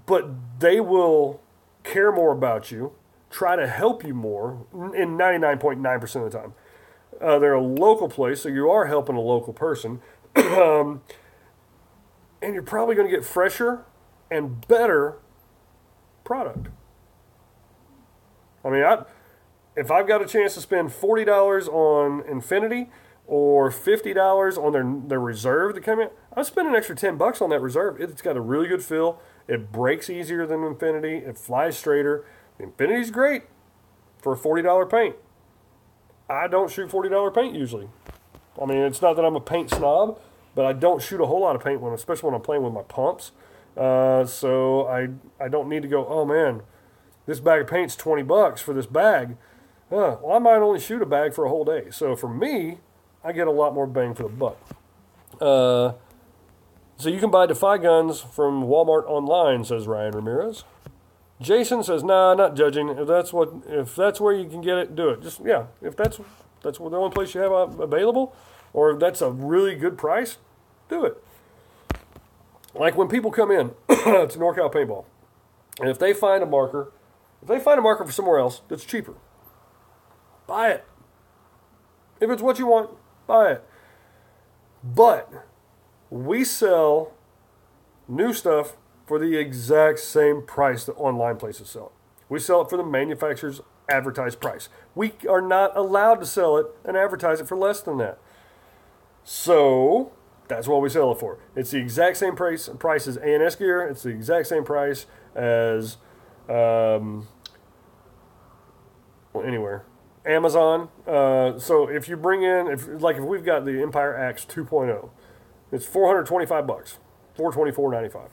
[SPEAKER 2] But they will care more about you, try to help you more in 99.9% of the time. They're a local place, so you are helping a local person. And you're probably going to get fresher and better product. I mean, if I've got a chance to spend $40 on Infinity or $50 on their reserve that come in, I'll spend an extra $10 on that reserve. It's got a really good feel. It breaks easier than Infinity. It flies straighter. Infinity's great for a $40 paint. I don't shoot $40 paint usually. I mean, it's not that I'm a paint snob, but I don't shoot a whole lot of paint, especially when I'm playing with my pumps. So I don't need to go, oh man, this bag of paint's $20 for this bag. Well, I might only shoot a bag for a whole day. So for me, I get a lot more bang for the buck. So you can buy Defy guns from Walmart online, says Ryan Ramirez. Jason says, nah, not judging. If that's where you can get it, do it. Just, yeah, if that's the only place you have available, or if that's a really good price, do it. Like when people come in to NorCal Paintball, and if they find a marker for somewhere else that's cheaper, buy it. If it's what you want, buy it. But we sell new stuff for the exact same price that online places sell it. We sell it for the manufacturer's advertised price. We are not allowed to sell it and advertise it for less than that. So that's what we sell it for. It's the exact same price as A&S gear. It's the exact same price as anywhere. Amazon. So if you bring in, if we've got the Empire Axe 2.0, it's $425, $424.95.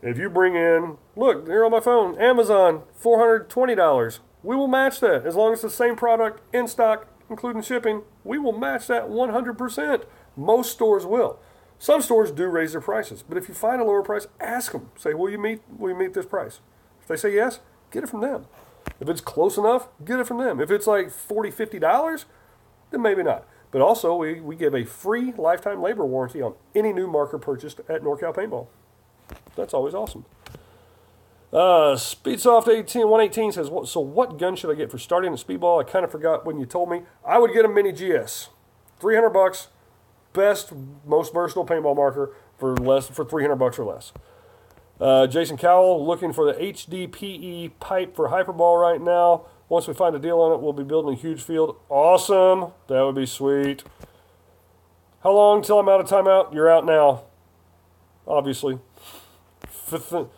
[SPEAKER 2] If you bring in, look, here on my phone, Amazon, $420. We will match that as long as it's the same product in stock including shipping, we will match that 100%. Most stores will. Some stores do raise their prices, but if you find a lower price, ask them. Say, will you meet this price? If they say yes, get it from them. If it's close enough, get it from them. If it's like $40, $50, then maybe not. But also, we give a free lifetime labor warranty on any new marker purchased at NorCal Paintball. That's always awesome. Speedsoft 118 says, so what gun should I get for starting at Speedball? I kind of forgot when you told me. I would get a Mini GS. $300, best, most versatile paintball marker for $300 or less. Jason Cowell looking for the HDPE pipe for Hyperball right now. Once we find a deal on it, we'll be building a huge field. Awesome. That would be sweet. How long till I'm out of timeout? You're out now. Obviously. Frithen.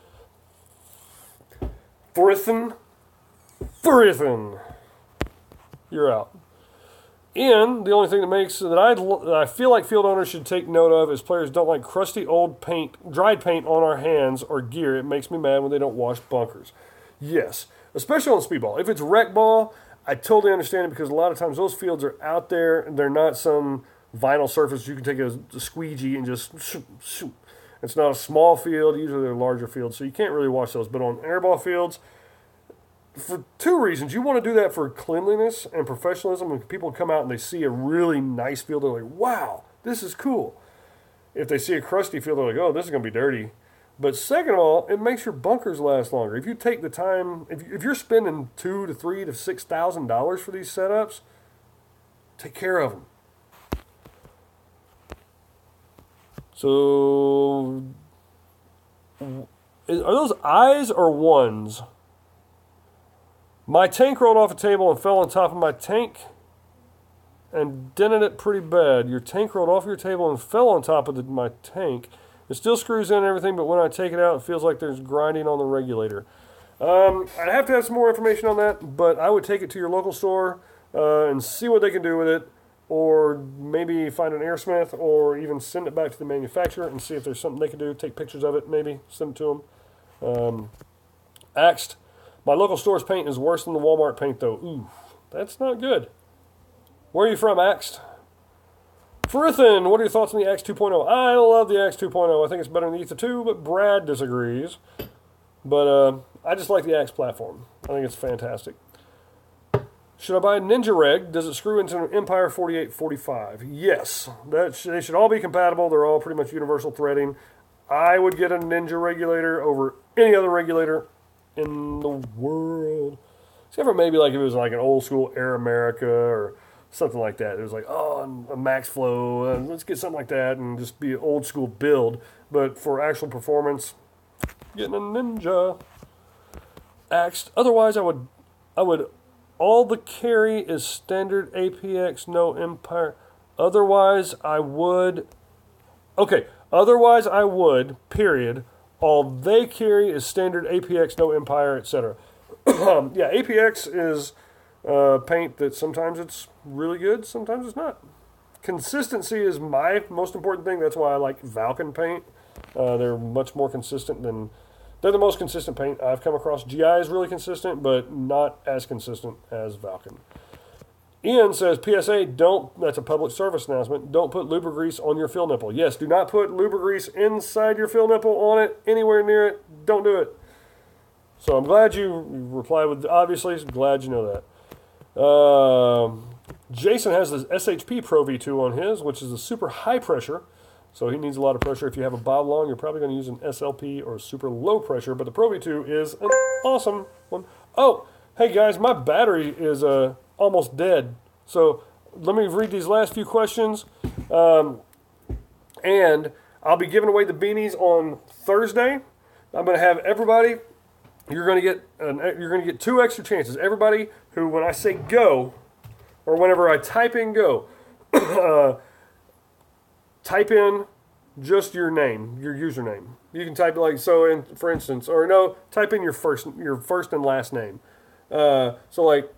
[SPEAKER 2] You're out. And the only thing that I feel like field owners should take note of is players don't like crusty old paint, dried paint on our hands or gear. It makes me mad when they don't wash bunkers. Yes. Especially on Speedball. If it's rec ball, I totally understand it because a lot of times those fields are out there and they're not some vinyl surface you can take a squeegee and just shoot. It's not a small field. Usually they're larger fields, so you can't really wash those. But on airball fields, for two reasons. You want to do that for cleanliness and professionalism. When people come out and they see a really nice field, they're like, wow, this is cool. If they see a crusty field, they're like, oh, this is going to be dirty. But second of all, it makes your bunkers last longer. If you take the time, if you're spending $2,000 to $3,000 to $6,000 for these setups, take care of them. So, are those I's or ones? My tank rolled off a table and fell on top of my tank and dented it pretty bad. Your tank rolled off your table and fell on top of my tank. It still screws in and everything, but when I take it out, it feels like there's grinding on the regulator. I'd have to have some more information on that, but I would take it to your local store and see what they can do with it, or maybe find an airsmith, or even send it back to the manufacturer and see if there's something they can do. Take pictures of it, maybe, send it to them. Axed. My local store's paint is worse than the Walmart paint, though. Ooh, that's not good. Where are you from, Axed? Frithen, what are your thoughts on the Axe 2.0? I love the Axe 2.0. I think it's better than the Ether 2, but Brad disagrees. But I just like the Axe platform. I think it's fantastic. Should I buy a Ninja Reg? Does it screw into an Empire 4845? Yes. They should all be compatible. They're all pretty much universal threading. I would get a Ninja regulator over any other regulator in the world. Except for maybe like if it was like an old school Air America or something like that. It was like, oh, a Max Flow. Let's get something like that and just be an old school build. But for actual performance, getting a Ninja. Axed. Otherwise, I would. All the carry is standard APX, no Empire. Otherwise, I would. Okay. Otherwise, I would. Period. All they carry is standard APX, no Empire, etc. Yeah, APX is paint that sometimes it's really good, sometimes it's not. Consistency is my most important thing. That's why I like Valken paint. They're much more consistent than... They're the most consistent paint I've come across. GI is really consistent, but not as consistent as Valken. Ian says, PSA, that's a public service announcement, don't put lubrigrease on your fill nipple. Yes, do not put lubrigrease inside your fill nipple, on it, anywhere near it. Don't do it. So I'm glad you replied with, obviously, glad you know that. Jason has this SHP Pro V2 on his, which is a super high pressure. So he needs a lot of pressure. If you have a bob long, you're probably going to use an SLP or super low pressure. But the Pro V2 is an awesome one. Oh, hey guys, my battery is almost dead. So let me read these last few questions. And I'll be giving away the beanies on Thursday. I'm going to have everybody. You're going to get 2 extra chances. Everybody who, when I say go, or whenever I type in go, type in just your name, your username. You can type like so in, for instance, or no, type in your first and last name. So like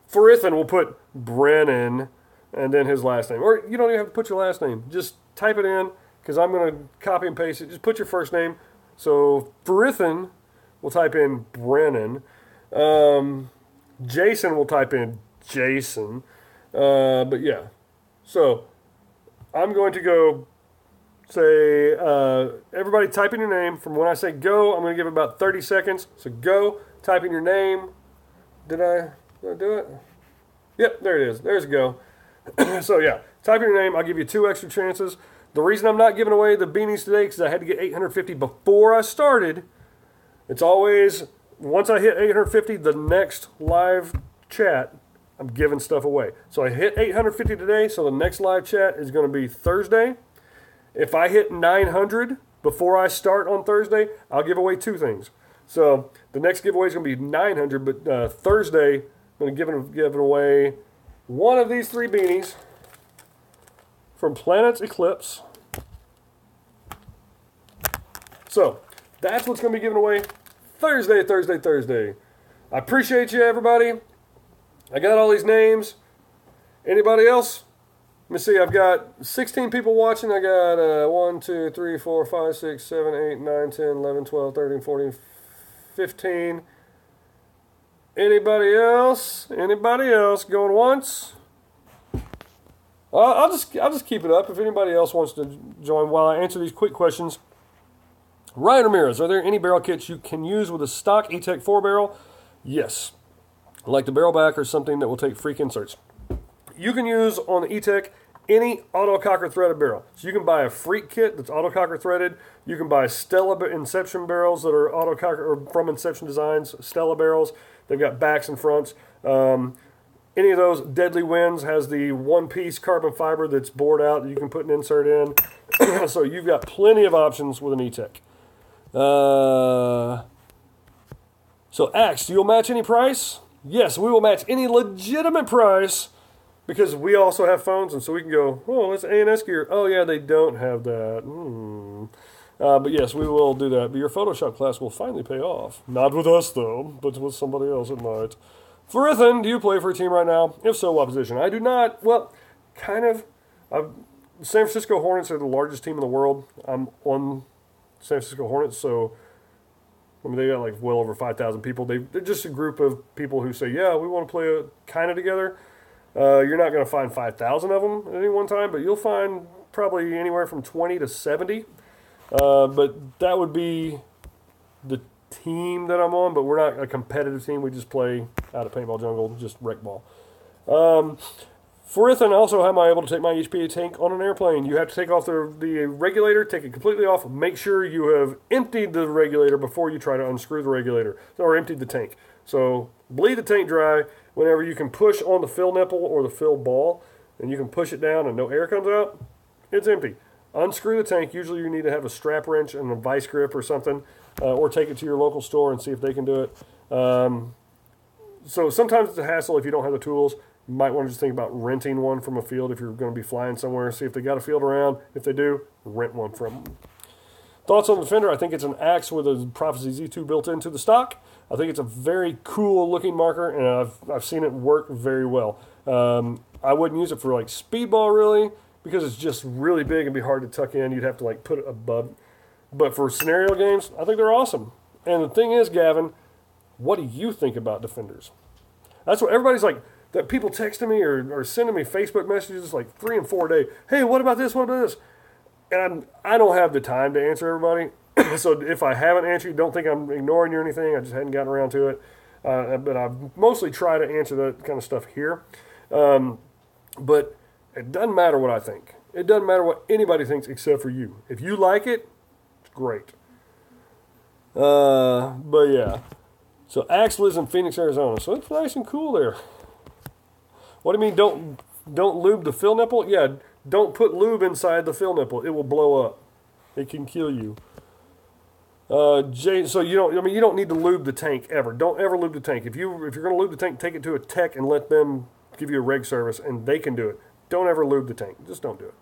[SPEAKER 2] for Ethan, we'll put Brennan and then his last name. Or you don't even have to put your last name. Just type it in because I'm going to copy and paste it. Just put your first name. So for Ethan, we'll type in Brennan. Jason will type in Jason. But yeah. So I'm going to go say, everybody type in your name. From when I say go, I'm going to give it about 30 seconds. So go, type in your name. Did I do it? Yep, there it is. There's a go. So yeah, type in your name. I'll give you 2 extra chances. The reason I'm not giving away the beanies today is I had to get 850 before I started. It's always, once I hit 850, the next live chat, I'm giving stuff away. So I hit 850 today, so the next live chat is going to be Thursday. If I hit 900 before I start on Thursday, I'll give away 2 things. So the next giveaway is going to be 900, but Thursday, I'm going to give away one of these 3 beanies from Planet's Eclipse. So that's what's going to be given away Thursday. I appreciate you, everybody. I got all these names. Anybody else? Let me see. I've got 16 people watching. I got 1, 2, 3, 4, 5, 6, 7, 8, 9, 10, 11, 12, 13, 14, 15. Anybody else? Anybody else? Going once? I'll just keep it up if anybody else wants to join while I answer these quick questions. Ryan Ramirez, are there any barrel kits you can use with a stock E-Tech 4-barrel? Yes. Like the barrel back or something that will take freak inserts. You can use on the E-Tech any auto-cocker threaded barrel. So you can buy a freak kit that's auto-cocker threaded. You can buy Stella Inception barrels that are auto-cocker or from Inception Designs, Stella barrels. They've got backs and fronts. Any of those, Deadly Winds has the one-piece carbon fiber that's bored out that you can put an insert in. So you've got plenty of options with an E-Tech. So Axe, do you match any price? Yes, we will match any legitimate price because we also have phones, and so we can go, oh, that's A&S gear. Oh, yeah, they don't have that. But yes, we will do that. But your Photoshop class will finally pay off. Not with us, though, but with somebody else it might. Furithan, do you play for a team right now? If so, what position? I do not. Well, kind of. San Francisco Hornets are the largest team in the world. I'm on San Francisco Hornets, so I mean, they got like well over 5,000 people. They're just a group of people who say, yeah, we want to play kind of together. You're not going to find 5,000 of them at any one time, but you'll find probably anywhere from 20 to 70. But that would be the team that I'm on, but we're not a competitive team. We just play out of Paintball Jungle, just rec ball. Furithan, also, how am I able to take my HPA tank on an airplane? You have to take off the regulator, take it completely off, make sure you have emptied the regulator before you try to unscrew the regulator, or emptied the tank. So bleed the tank dry. Whenever you can push on the fill nipple or the fill ball, and you can push it down and no air comes out, it's empty. Unscrew the tank. Usually you need to have a strap wrench and a vice grip or something, or take it to your local store and see if they can do it. So sometimes it's a hassle if you don't have the tools. You might want to just think about renting one from a field if you're going to be flying somewhere. See if they got a field around. If they do, rent one from them. Thoughts on the Defender? I think it's an Axe with a Prophecy Z2 built into the stock. I think it's a very cool looking marker, and I've seen it work very well. I wouldn't use it for like speedball really, because it's just really big and be hard to tuck in. You'd have to like put it above. But for scenario games, I think they're awesome. And the thing is, Gavin, what do you think about Defenders? That's what everybody's like. That people texting me or sending me Facebook messages like 3 and 4 a day. Hey, what about this? What about this? And I don't have the time to answer everybody. So if I haven't answered you, don't think I'm ignoring you or anything. I just hadn't gotten around to it. But I mostly try to answer that kind of stuff here. But it doesn't matter what I think. It doesn't matter what anybody thinks except for you. If you like it, it's great. But yeah. So Axe lives in Phoenix, Arizona. So it's nice and cool there. What do you mean don't lube the fill nipple? Yeah, don't put lube inside the fill nipple. It will blow up. It can kill you. So you don't need to lube the tank ever. Don't ever lube the tank. If you're going to lube the tank, take it to a tech and let them give you a reg service, and they can do it. Don't ever lube the tank. Just don't do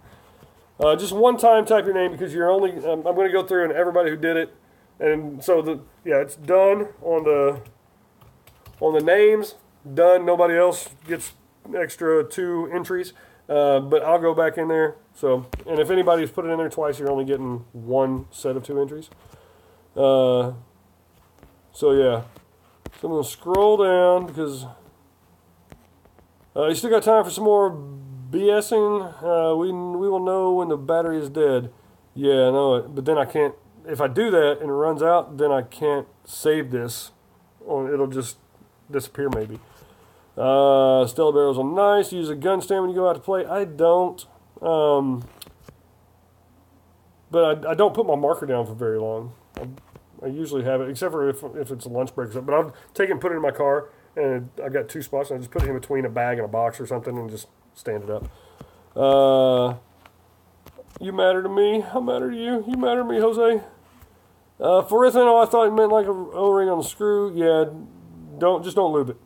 [SPEAKER 2] it. Just one time type your name because you're only. I'm going to go through and everybody who did it, and so it's done on the names. Done. Nobody else gets extra 2 entries. But I'll go back in there. So, and if anybody's put it in there twice, you're only getting 1 set of 2 entries. So yeah. So I'm going to scroll down because You still got time for some more BSing? We will know when the battery is dead. Yeah, I know it. But then I can't, if I do that and it runs out, then I can't save this. It'll just disappear maybe. Stella barrels are nice. Use a gun stand when you go out to play. I don't. But I don't put my marker down for very long. I usually have it, except for if it's a lunch break or something. But I'll take it and put it in my car, and I got 2 spots, and I just put it in between a bag and a box or something and just stand it up. You matter to me. I matter to you. You matter to me, Jose. For ethanol, I thought it meant like an O-ring on the screw. Yeah, just don't lube it.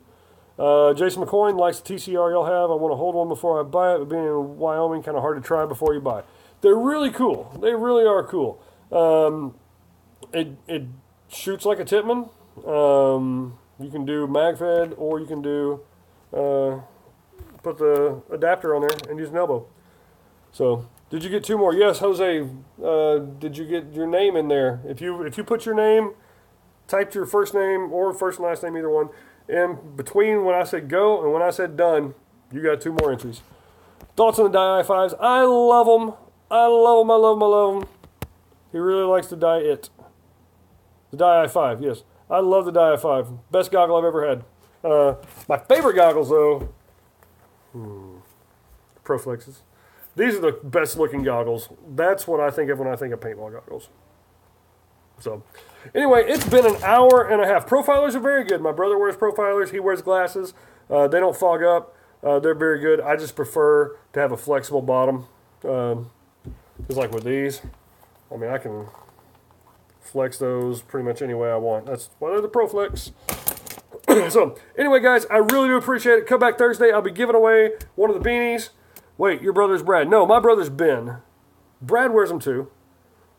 [SPEAKER 2] Jason McCoy likes the TCR y'all have. I want to hold one before I buy it, but being in Wyoming, kind of hard to try before you buy. They're really cool. They really are cool. It shoots like a Tippmann. You can do mag fed, or you can do put the adapter on there and use an elbow. So, did you get 2 more? Yes, Jose. Did you get your name in there? If you put your name, typed your first name or first and last name, either one, in between when I said go and when I said done, you got 2 more entries. Thoughts on the die i5s? I love them. I love them. I love them. I love them. He really likes the die it. The die i5, yes. I love the die i5. Best goggle I've ever had. My favorite goggles, though, Proflexes. These are the best looking goggles. That's what I think of when I think of paintball goggles. So, anyway, it's been an hour and a half. Profilers are very good. My brother wears profilers. He wears glasses. They don't fog up. They're very good. I just prefer to have a flexible bottom. Just like with these. I mean, I can flex those pretty much any way I want. That's why they're the Proflex. So, anyway, guys, I really do appreciate it. Come back Thursday. I'll be giving away one of the beanies. Wait, your brother's Brad. No, my brother's Ben. Brad wears them too.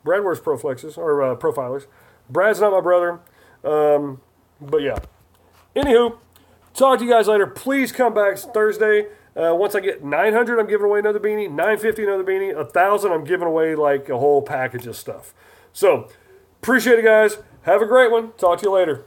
[SPEAKER 2] Brad wears Proflexes, or Profilers. Brad's not my brother. But yeah. Anywho, talk to you guys later. Please come back Thursday. Once I get 900, I'm giving away another beanie. 950, another beanie. 1,000, I'm giving away like a whole package of stuff. So, appreciate it, guys. Have a great one. Talk to you later.